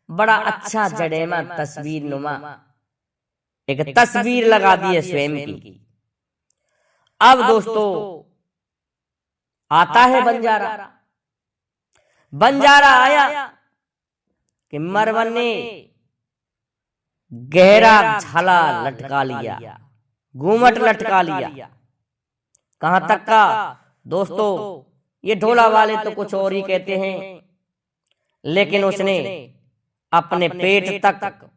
बड़ा अच्छा जडेमा तस्वीर नुमा एक तस्वीर लगा दी है स्वयं की। अब दोस्तों आता है बंजारा। बंजारा आया कि मरवन ने गहरा झाला लटका लिया, घूमट लटका लिया। कहां तक का दोस्तों, ये ढोला वाले तो कुछ और ही कहते हैं, लेकिन उसने अपने पेट तक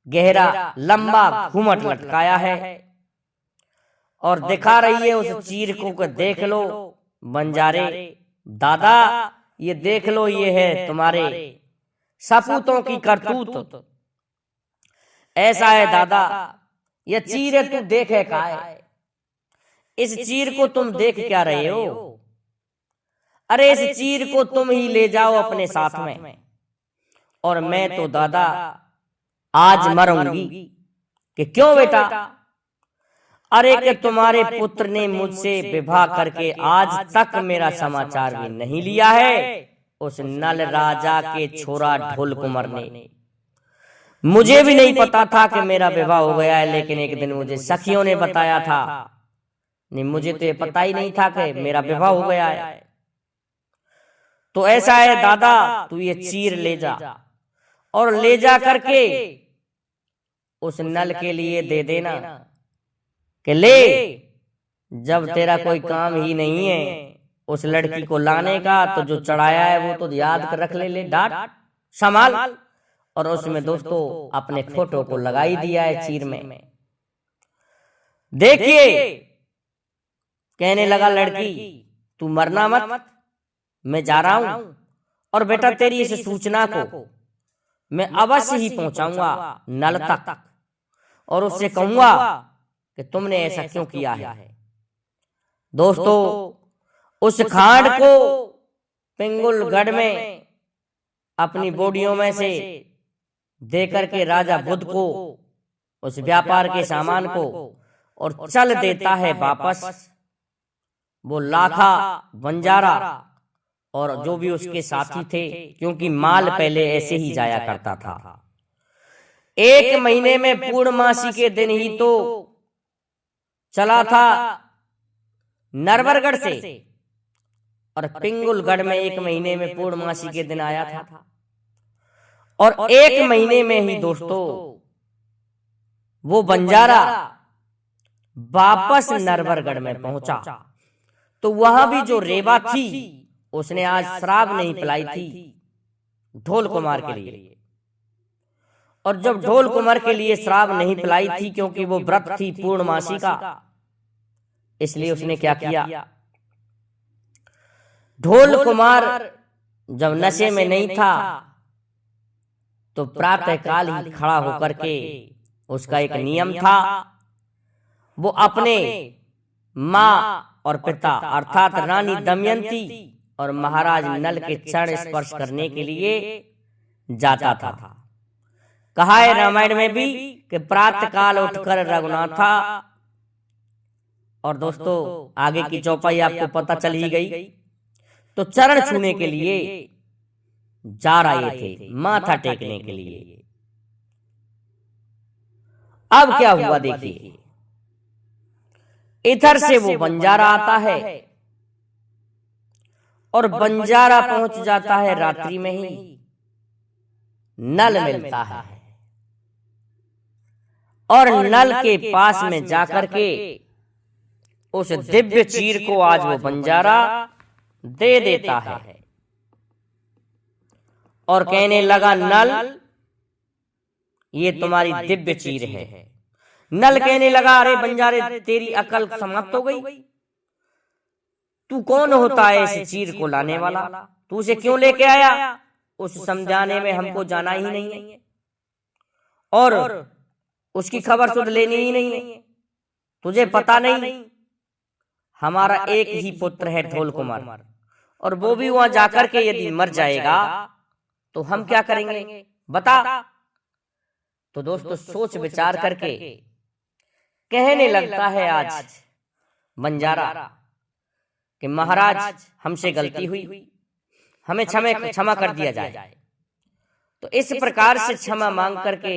गहरा लंबा घूमट लटकाया है और दिखा रही है उस चीर को। देख लो बंजारे दादा, ये देख लो, ये है तुम्हारे सपूतों की करतूत। ऐसा है दादा, ये चीर है, तू देखे का है। इस चीर को तुम देख क्या रहे हो? अरे इस चीर को तुम ही ले जाओ अपने साथ में, और मैं तो दादा आज मरूंगी। कि क्यों बेटा? अरे कि तुम्हारे पुत्र ने मुझसे विवाह करके आज तक मेरा समाचार भी नहीं लिया है। उस नल राजा के छोरा ढोल कुंवर ने, मुझे भी नहीं पता था कि मेरा विवाह हो गया है, लेकिन एक दिन मुझे सखियों ने बताया था। नहीं, मुझे तो ये पता ही नहीं था कि मेरा विवाह हो गया है। तो ऐसा है दादा, तू ये चीर ले जा और ले जा करके उस नल के लिए दे देना कि ले, जब तेरा कोई काम ही नहीं है उस लड़की को लाने का, तो जो चढ़ाया है वो तो याद कर रख ले डांट संभाल। और उसमें दोस्तों अपने फोटो को लगा ही दिया है चीर में। देखिए, कहने लगा लड़की, तू मरना मत, मैं जा रहा हूं, और बेटा तेरी इस सूचना को मैं अवश्य ही पहुंचाऊंगा नल तक, और उससे कहूंगा कि तुमने ऐसा क्यों किया है। दोस्तों, उस खांड को पिंगुलगढ़ में अपनी बोडियों में से दे करके राजा बुद्ध को उस व्यापार के सामान को और चल देता है वापस। वो लाखा, बंजारा और जो भी उसके साथी थे, क्योंकि माल पहले ऐसे ही जाया करता था। 1 महीने में पूर्णमासी के दिन ही तो चला था नरवरगढ़ से, और पिंगुलगढ़ में 1 महीने में पूर्णमासी के दिन आया था। और 1 महीने में ही दोस्तों वो बंजारा वापस नरवरगढ़ में पहुंचा। तो वहां भी जो रेवा थी, उसने आज शराब नहीं पिलाई थी ढोल कुमार के लिए। और जब ढोल कुमार के लिए शराब नहीं पिलाई थी, क्योंकि वो व्रत थी पूर्णमासी का, इसलिए उसने क्या किया, ढोल कुमार जब नशे में नहीं था तो प्रातः काल ही खड़ा होकर के, उसका एक नियम था, वो अपने माँ और पिता अर्थात रानी दमयंती और महाराज नल के चरण स्पर्श करने के लिए जाता था। कहा है रामायण में भी कि प्रातः काल उठकर रघुनाथा, और दोस्तों आगे की चौपाई आपको पता चल ही गई। तो चरण छूने के लिए जा रहे थे, माथा टेकने के लिए। अब क्या हुआ देखिए, इधर से वो बंजारा आता है और बंजारा पहुंच जाता है रात्रि में ही, नल मिलता है और नल के पास में जाकर के उस दिव्य चीर को आज वो बंजारा दे देता है और कहने लगा, नल ये तुम्हारी दिव्य चीर है। नल कहने लगा, अरे बंजारे तेरी अकल समाप्त हो गई, तू कौन होता है इस चीर को लाने वाला, तू उसे क्यों लेके आया, उस समझाने में हमको जाना ही नहीं है और उसकी खबर सुध लेनी ही नहीं है, तुझे पता नहीं हमारा एक ही पुत्र है ढोल कुमार, और वो भी वहां जाकर के यदि मर जाएगा तो हम क्या करेंगे बता। तो दोस्तों सोच विचार करके कहने लगता है आज बंजारा कि महाराज हमसे गलती हुई, हमें क्षमा कर दिया जाए। तो इस प्रकार से क्षमा मांग करके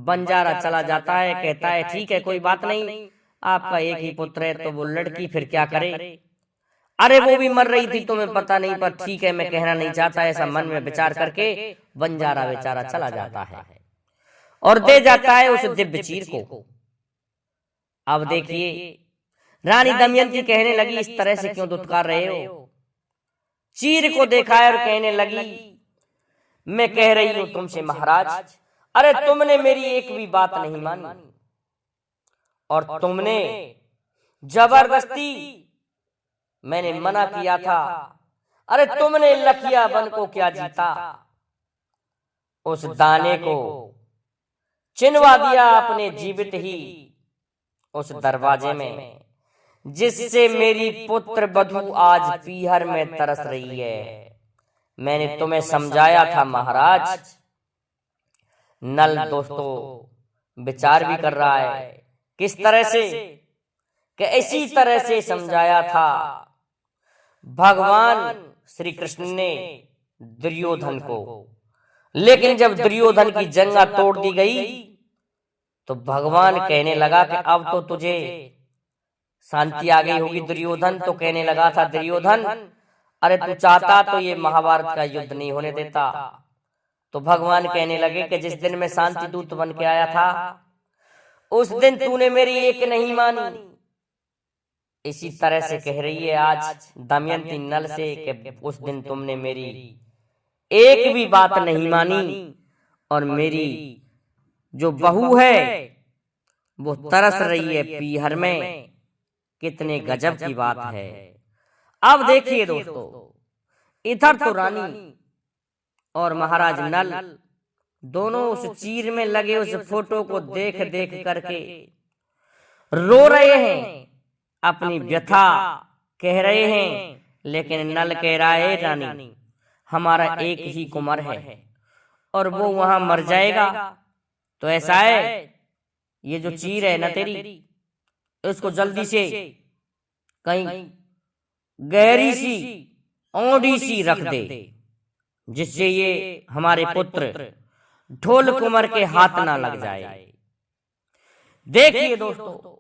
बंजारा चला जाता है। कहता है ठीक है, कोई बात नहीं, आपका एक ही पुत्र है तो वो लड़की फिर क्या करे, अरे वो भी मर रही थी तुम्हें पता नहीं, पर ठीक है मैं कहना नहीं चाहता, ऐसा मन में विचार करके बंजारा बेचारा चला जाता है और दे जाता है उस दिव्य चीर को। अब देखिए रानी दमयंती कहने लगी, इस तरह से क्यों दुत्कार रहे हो। चीर को देखा है और कहने लगी, मैं कह रही हूं तुमसे महाराज, अरे तुमने मेरी एक भी बात नहीं मानी और तुमने जबरदस्ती, मैंने मना किया था, अरे तुमने लखिया बन को क्या जीता, उस दाने को चिनवा दिया अपने जीवित ही उस दरवाजे में, जिससे मेरी पुत्र बधू आज पीहर में तरस रही है। मैंने तुम्हें समझाया था महाराज। नल दोस्तों विचार भी कर रहा है किस तरह से कि इसी तरह से समझाया था भगवान श्री कृष्ण ने दुर्योधन को। लेकिन जब दुर्योधन की जंगा तोड़ दी गई तो भगवान कहने लगा कि अब तो तुझे शांति आ गई होगी। दुर्योधन तो कहने लगा था, दुर्योधन अरे तू चाहता तो ये महाभारत का युद्ध नहीं होने देता। तो भगवान कहने लगे कि जिस दिन मैं शांति दूत बन के आया था उस दिन तूने मेरी एक नहीं मानी। इसी तरह से कह रही है आज दमयंती नल से कि उस दिन तुमने मेरी एक भी बात नहीं मानी और मेरी जो बहू है वो तरस रही है पीहर में। कितने गजब की बात है। अब देखिए दोस्तों, इधर तो रानी और महाराज नल दोनों उस चीर में लगे उस फोटो को देख देख करके रो रहे हैं, अपनी व्यथा कह रहे हैं। लेकिन नल कह रहा है, रानी हमारा एक ही कुंवर है और वो वहां मर जाएगा। तो ऐसा है, ये जो चीर है ना तेरी, उसको जल्दी से कहीं गहरी सी औंधी सी रख दे, जिससे ये हमारे पुत्र ढोल कुंवर के हाथ ना लग जाए। देखिए दोस्तों,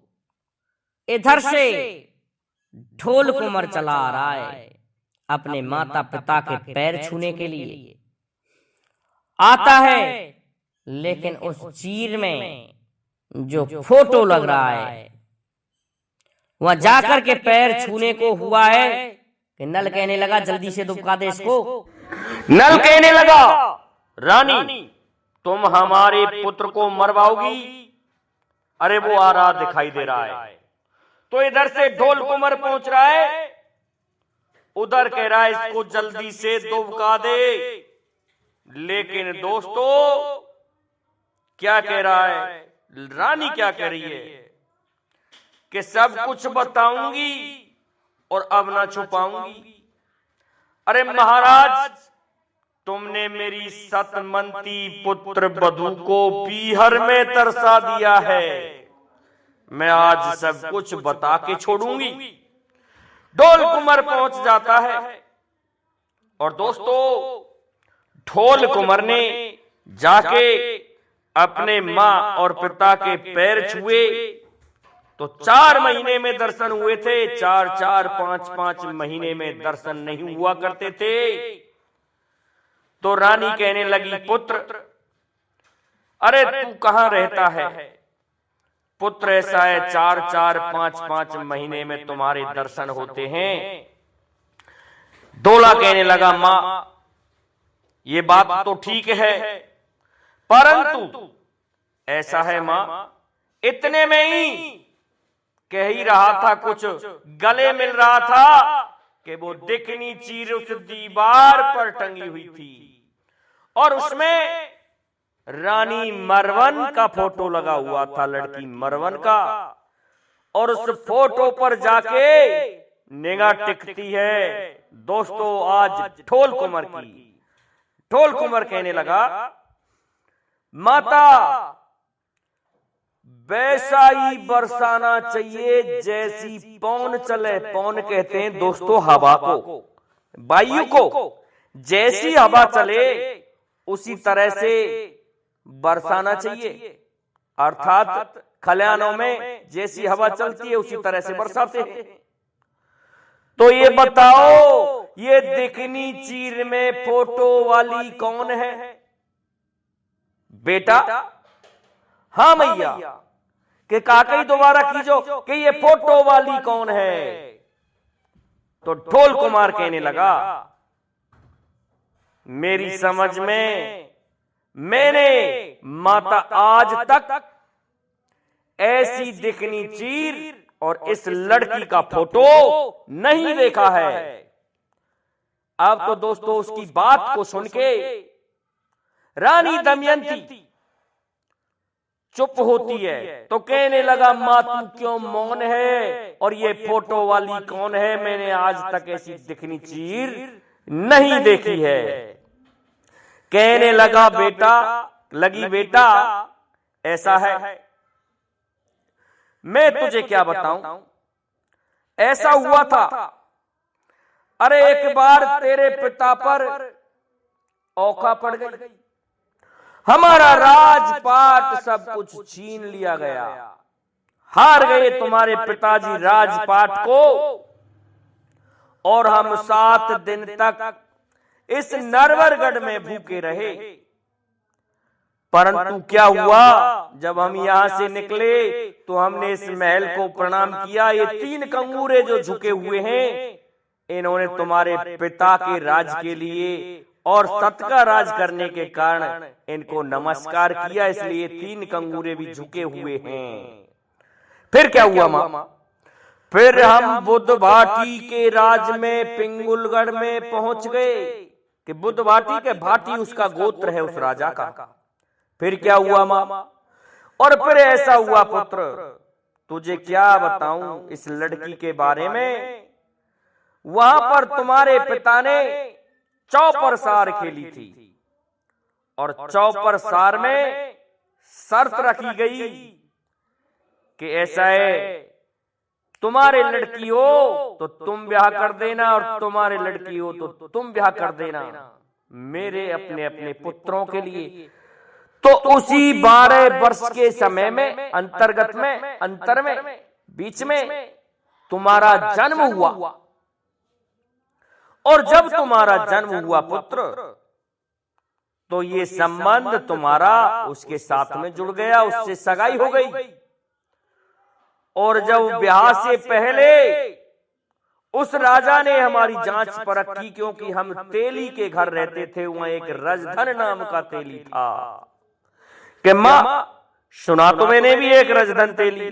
इधर से ढोल कुंवर चला आ रहा है अपने माता पिता के पैर छूने के लिए आता है। लेकिन उस चीर में जो फोटो लग रहा है वहां जाकर के पैर छूने को हुआ है कि नल कहने लगा जल्दी से दुबका दे इसको। नल कहने लगा, रानी तुम हमारे पुत्र को मरवाओगी? अरे वो आ रहा दिखाई दे रहा है। तो इधर से ढोल कुंवर पहुंच रहा है, उधर कह रहा है इसको जल्दी से दुबका दे। लेकिन दोस्तों क्या कह रहा है, रानी क्या कह रही है कि सब कुछ बताऊंगी और अब ना छुपाऊंगी। अरे महाराज, तुमने मेरी सतमंती पुत्र वधू को पीहर में तरसा दिया है, मैं आज सब कुछ बता के छोड़ूंगी। ढोल कुंवर पहुंच जाता है और दोस्तों ढोल कुंवर ने जाके अपने मां और पिता के पैर छुए तो 4 महीने में दर्शन हुए थे। 4-4, 5-5 महीने में दर्शन नहीं हुआ करते थे। तो रानी कहने लगी, पुत्र अरे तू कहां रहता है? पुत्र ऐसा है 4-4, 5-5 महीने में तुम्हारे दर्शन होते हैं। ढोला कहने लगा, मां ये बात तो ठीक है, परंतु ऐसा है मां, इतने में ही कह ही रहा था, कुछ गले मिल रहा था कि वो दिखनी चीर उस दीवार पर टंगी हुई थी और उसमें रानी मरवन का फोटो लगा हुआ था, लड़की मरवन का। और उस फोटो पर जाके निगाह टिकती है दोस्तों आज ढोल कुंवर की। ढोल कुंवर कहने लगा, माता वैसा ही बरसाना चाहिए जैसी पवन चले। पवन कहते हैं दोस्तों हवा को, वायु को। जैसी हवा चले उसी तरह से बरसाना चाहिए, अर्थात खलिहानों में जैसी हवा चलती है उसी तरह से बरसाते हैं। तो ये बताओ, ये दिखनी चीर में फोटो वाली कौन है? बेटा, हाँ मैया। कि काकई दोबारा कीजो कि ये फोटो वाली कौन है? तो ढोल कुमार कहने लगा, मेरी समझ में मैंने माता आज तक ऐसी दिखनी चीर और इस लड़की का फोटो नहीं देखा है। अब तो दोस्तों उसकी बात को सुन के रानी दमयंती चुप होती है तो कहने लगा, मां तू क्यों मौन है और ये फोटो वाली कौन है? मैंने आज तक ऐसी दिखनी चीर नहीं देखी है। कहने लगा, बेटा ऐसा है, मैं तुझे क्या बताऊं, ऐसा हुआ था, अरे एक बार तेरे पिता पर औखा पड़ गई, हमारा राजपाट सब कुछ छीन लिया गया, हार गए तुम्हारे पिताजी राजपाट को, और हम 7 दिन तक इस नरवरगढ़ में भूखे रहे। परंतु क्या हुआ, जब हम यहां से निकले तो हमने इस महल को प्रणाम किया। ये 3 कंगूरे जो झुके हुए हैं, इन्होंने तुम्हारे पिता के राज के लिए और सत का राज करने के कारण इनको नमस्कार किया, इसलिए 3 कंगूरे भी झुके हुए हैं। फिर क्या हुआ मामा? फिर हम बुद्ध भाटी के राज में पिंगुलगढ़ में पहुंच गए कि बुद्ध भाटी के भाटी उसका गोत्र है उस राजा का। फिर क्या हुआ मामा? और फिर ऐसा हुआ पुत्र, तुझे क्या बताऊं इस लड़की के बारे में। वहां पर तुम्हारे पिता ने चौपर सार खेली थी, और चौपर सार में शर्त रखी गई कि ऐसा है, तुम्हारे लड़की हो तो तुम ब्याह कर देना, और तुम्हारे लड़की हो तो तुम ब्याह कर देना मेरे अपने अपने पुत्रों के लिए। तो उसी 12 वर्ष के समय में अंतर में बीच में तुम्हारा जन्म हुआ, और जब तुम्हारा जन्म हुआ पुत्र, तो ये संबंध तुम्हारा उसके साथ में जुड़ गया, उससे सगाई हो गई। और जब ब्याह से पहले उस राजा ने हमारी जांच परख की, क्योंकि हम तेली के घर रहते थे, वहां एक रजधन नाम का तेली था। कि मां सुना तो मैंने भी एक रजधन तेली,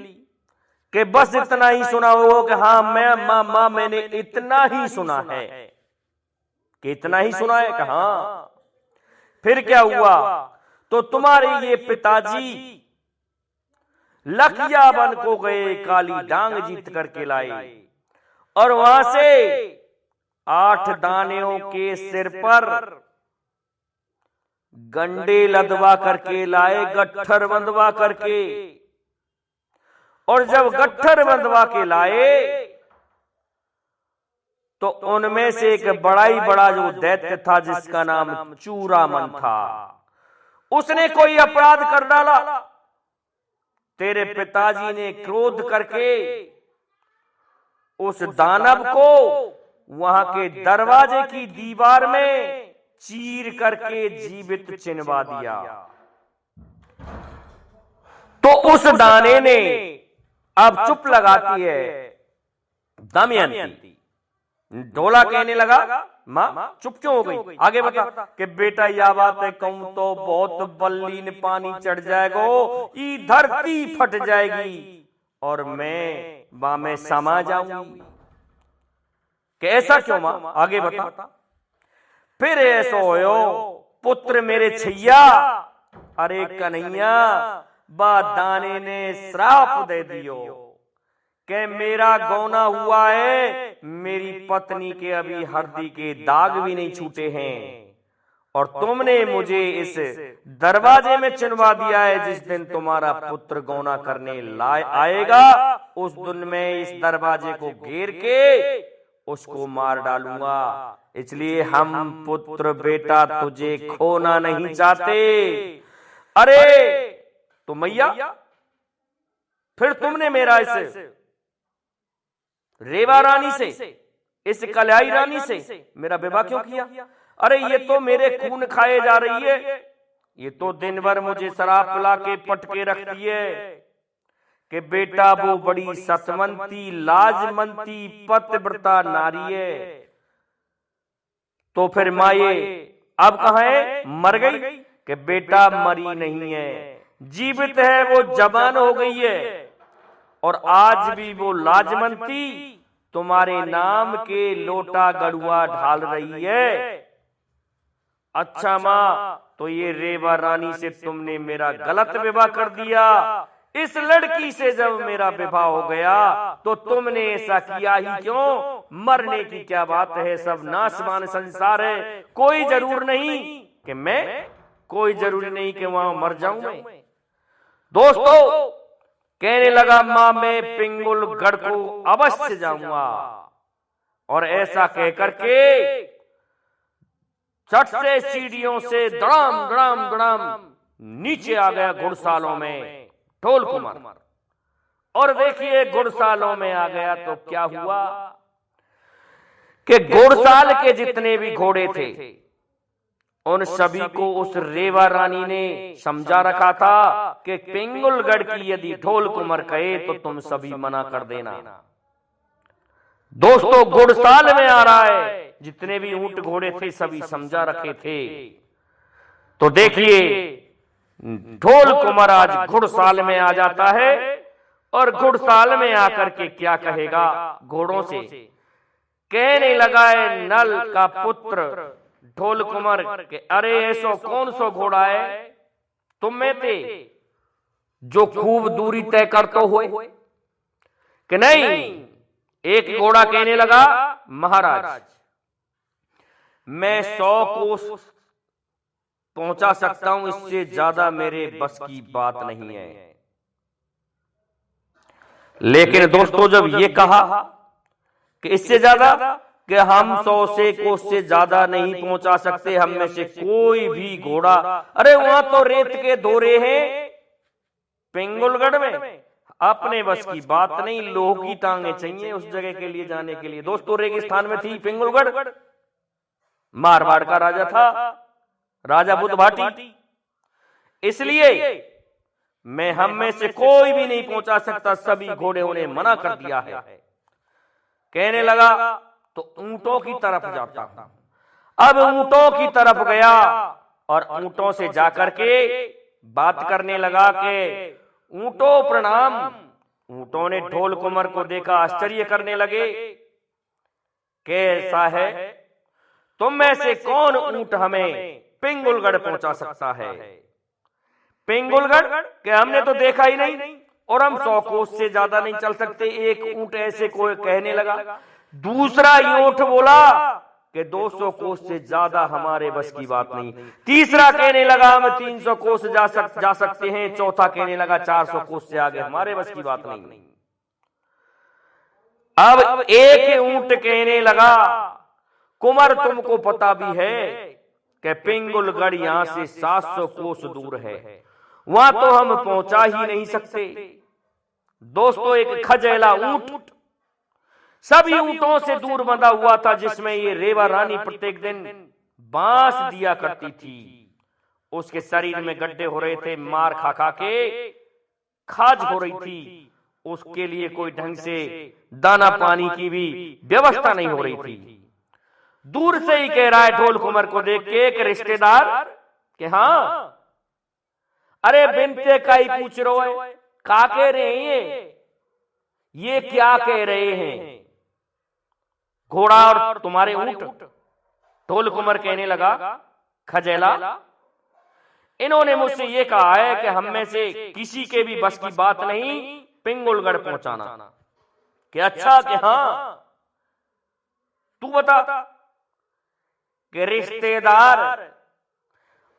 कि बस इतना ही सुना हो कि हाँ मां मैंने इतना ही सुना है, कि इतना ही सुना है कि हाँ। फिर क्या हुआ, तो तुम्हारे ये पिताजी लखिया बन को गए, काली डांग जीत करके लाए, और वहां से 8 दानियों के सिर पर गंडे लदवा करके लाए, गट्ठर बंधवा करके। और जब गट्ठर बंधवा के लाए तो उनमें से एक बड़ा ही बड़ा जो दैत्य था, जिसका नाम चूरामन था, उसने कोई अपराध कर डाला। तेरे पिताजी ने क्रोध करके उस दानव को वहां के दरवाजे की दीवार में चीर करके जीवित चिनवा दिया। तो उस दाने ने अब चुप लगाती है दमयंती। ढोला कहने लगा, मां चुप क्यों हो गई, आगे बता। कि बेटा यह बात है कहूं तो बहुत बल्लीन पानी चढ़ जाएगा, ई धरती फट जाएगी और मैं वहां में समा जाऊंगी। कि ऐसा क्यों मां, आगे बता। फिर ऐसा होयो पुत्र मेरे छैया, अरे कन्हैया बा दाने ने श्राप दे दियो कि मेरा गौना हुआ है, मेरी पत्नी के अभी हरदी के दाग भी नहीं छूटे हैं, और तुमने मुझे इस दरवाजे में चिनवा दिया है। जिस दिन तुम्हारा पुत्र गौना करने आएगा, उस दिन मैं इस दरवाजे को घेर के उसको मार डालूंगा। इसलिए हम पुत्र बेटा तुझे खोना नहीं चाहते। अरे तो मैया, फिर तुमने मेरा इस रेवा रानी से, इस कल्याई रानी से मेरा विवाह क्यों किया? अरे ये तो मेरे खून खाए जा रही है, ये तो दिन भर मुझे शराब पिला के पटके रखती है कि बेटा वो बड़ी सतवंती लाजमंती पतिव्रता नारी है। तो फिर माये अब कहां है, मर गई? कि बेटा मरी नहीं है, जीवित है, वो जवान हो गई है, और आज भी वो लाजमंती तुम्हारे नाम के लोटा गड़ुआ ढाल रही है। अच्छा मां, तो ये रेवा रानी से तुमने मेरा गलत विवाह कर दिया। इस लड़की से जब मेरा विवाह हो गया तो तुमने ऐसा किया ही क्यों? मरने की क्या बात है, सब नाशवान संसार है, कोई जरूर नहीं कि मैं, कोई जरूरी नहीं कि वहां मर जाऊं मैं। दोस्तों कहने लगा मां मैं पिंगुलगढ़ को अवश्य जाऊंगा। और ऐसा कहकर के चट से सीढ़ियों से धड़ाम धड़ाम धड़ाम नीचे आ गया घुड़सालों में ढोल कुमार। और देखिए घुड़सालों में आ गया तो क्या हुआ कि घुड़साल के जितने भी घोड़े थे उन सभी को उस रेवा रानी ने समझा रखा था कि पिंगुलगढ़ की यदि ढोल कुमार कहे तो तुम सभी मना कर देना। दोस्तों घुड़साल में आ रहा है, जितने भी ऊंट घोड़े थे सभी समझा रखे थे। तो देखिए ढोल कुमार आज घुड़साल में आ जाता है और घुड़साल में आकर के क्या कहेगा घोड़ों से। कहने लगा है नल का पुत्र ढोल कुमार के अरे ऐसो कौन सो घोड़ा है तुम में थे जो खूब दूरी तय करते हुए कि नहीं। एक घोड़ा कहने लगा महाराज मैं 100 कोस पहुंचा सकता हूं, इससे ज्यादा मेरे बस की बात नहीं है। लेकिन दोस्तों जब ये कहा कि इससे ज्यादा कि हम 100 से कोस से ज्यादा नहीं पहुंचा सकते, हम में से कोई भी घोड़ा, अरे वहां तो रेत के दौरे हैं पिंगुलगढ़ में, अपने बस की बात नहीं, लोह की टांगे चाहिए उस जगह के लिए जाने के लिए। दोस्तों रेगिस्तान में थी पिंगुलगढ़, मारवाड़ का राजा था राजा बुद्ध भाटी, इसलिए मैं हम में से कोई भी नहीं पहुंचा सकता, सभी घोड़े उन्हें मना कर दिया है। कहने लगा तो ऊंटों की तरफ जाता हूं। अब ऊंटों की तरफ गया और ऊंटों से जाकर के बात करने लगा कि ऊंटों प्रणाम। ऊंटों ने ढोल कुमार को देखा, आश्चर्य करने लगे, कैसा है तुम में से कौन ऊंट हमें पिंगुलगढ़ पहुंचा सकता है। पिंगुलगढ़ कि हमने तो देखा ही नहीं और हम 100 कोस से ज्यादा नहीं चल सकते। एक ऊंट ऐसे कोई कहने लगा, दूसरा ऊंट बोला कि 200 कोस से ज्यादा हमारे बस की बात नहीं। तीसरा कहने लगा हम 300 कोस जा सकते हैं। चौथा कहने लगा 400 कोस से आगे हमारे बस की बात नहीं। अब एक ऊंट कहने लगा कुमार तुमको पता भी है कि पिंगुलगढ़ यहां से 700 कोस दूर है, वहां तो हम पहुंचा ही नहीं सकते। दोस्तों एक खजेला ऊंट सभी ऊंटों से दूर बंधा हुआ था, जिसमें ये रेवा रानी प्रत्येक दिन बांस दिया करती थी। उसके शरीर में गड्ढे हो रहे थे, मार खा खा के खाज हो रही थी, उसके लिए कोई ढंग से दाना पानी की भी व्यवस्था नहीं हो रही थी। दूर से ही कह रहा है ढोल कुमार को देख के एक रिश्तेदार कि हाँ अरे बिनते का ही पूछ रहे हो, का कह रहे हैं ये क्या कह रहे हैं घोड़ा और तुम्हारे ऊंट। ढोल कुमार कहने लगा खजेला इन्होंने मुझसे ये कहा है कि हम में से किसी के भी बस की बात नहीं पिंगुलगढ़ पहुंचाना। कि अच्छा कि हाँ तू बता कि रिश्तेदार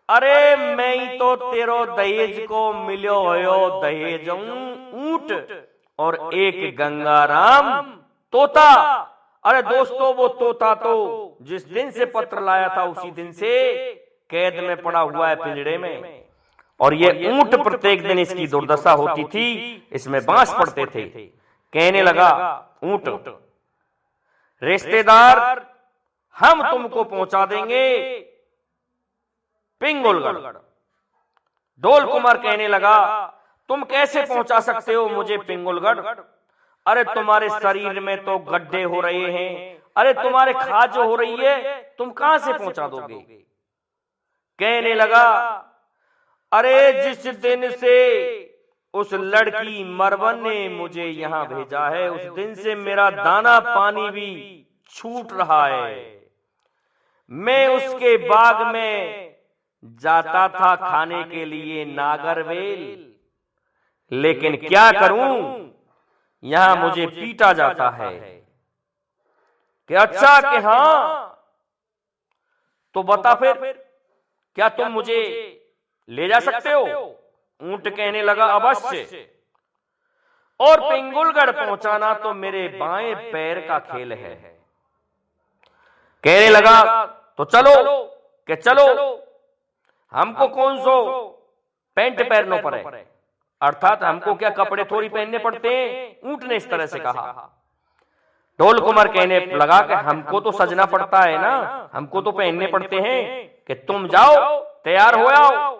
अरे मैं तो तेरो दहेज को मिलो हो दहेज ऊंट और एक गंगाराम तोता। अरे दोस्तों वो तोता तो जिस दिन से पत्र लाया था उसी दिन से कैद में पड़ा हुआ है पिंजड़े में, और ये ऊंट प्रत्येक दिन इसकी दुर्दशा होती थी, इसमें बांस पड़ते थे। कहने लगा ऊंट रिश्तेदार हम तुमको पहुंचा देंगे पिंगुलगढ़। ढोल कुमार कहने लगा तुम कैसे पहुंचा सकते हो मुझे पिंगुलगढ़, अरे तुम्हारे शरीर में तो गड्ढे हो रहे हैं, अरे तुम्हारे खाज हो रही है, तुम कहां से पहुंचा दोगे। कहने लगा अरे जिस दिन से उस लड़की मरवन ने मुझे यहां भेजा है उस दिन से मेरा दाना पानी भी छूट रहा है। मैं उसके बाग में जाता था खाने के लिए नागरवेल, लेकिन क्या करूं यहां मुझे पीटा जाता है। कि अच्छा कि हाँ तो बता फिर क्या तुम मुझे ले जा सकते हो। ऊंट कहने लगा अवश्य। और पिंगुलगढ़ पहुंचाना तो मेरे बाएं पैर का खेल है। कहने लगा तो चलो कि चलो, हमको कौन सो पैंट पहनना पड़े, अर्थात हमको क्या कपड़े थोड़ी पहनने पड़ते हैं। ऊंट ने इस तरह से कहा। ढोल कुमार कहने लगा कि हमको तो सजना पड़ता है ना, हमको तो पहनने पड़ते हैं कि तुम जाओ तैयार हो आओ।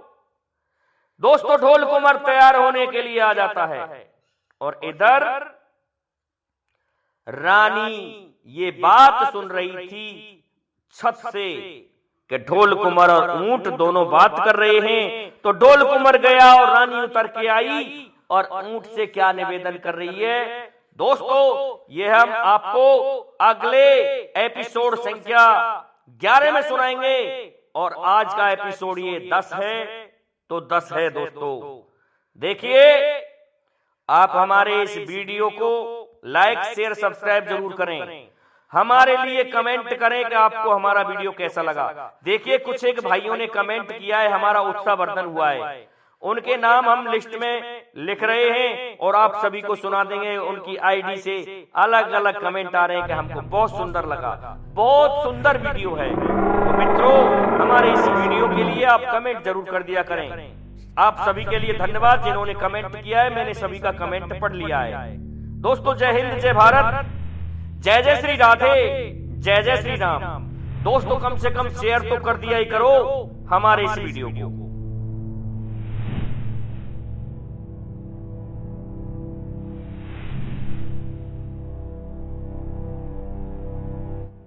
दोस्तों, ढोल कुमार तैयार होने के लिए आ जाता है और इधर रानी ये बात सुन रही थी छत से कि ढोल कुमार और ऊंट दोनों बात कर रहे हैं। तो ढोल कुमार गया और रानी उतर के आई और ऊंट से क्या निवेदन कर रही है। दोस्तों, ये हम आपको अगले एपिसोड संख्या 11 में सुनाएंगे और आज का एपिसोड ये 10 है तो 10 है। दोस्तों देखिए, आप हमारे इस वीडियो को लाइक शेयर सब्सक्राइब जरूर करें, हमारे लिए कमेंट करें कि आपको हमारा वीडियो कैसा लगा। देखिए, कुछ एक भाइयों ने कमेंट किया है, हमारा उत्साहवर्धन हुआ है, उनके नाम हम लिस्ट में लिख रहे हैं और आप सभी को सुना देंगे। उनकी आईडी से अलग अलग कमेंट आ रहे हैं कि हमको बहुत सुंदर लगा, बहुत सुंदर वीडियो है। तो मित्रों, हमारे इस वीडियो के लिए आप कमेंट जरूर कर दिया करें। आप सभी के लिए धन्यवाद जिन्होंने कमेंट किया है, मैंने सभी का कमेंट पढ़ लिया है। दोस्तों, जय हिंद, जय भारत, जय जय श्री राधे, जय जय श्री राम। दोस्तों, कम से कम शेयर तो कर दिया ही करो हमारे इस वीडियो को।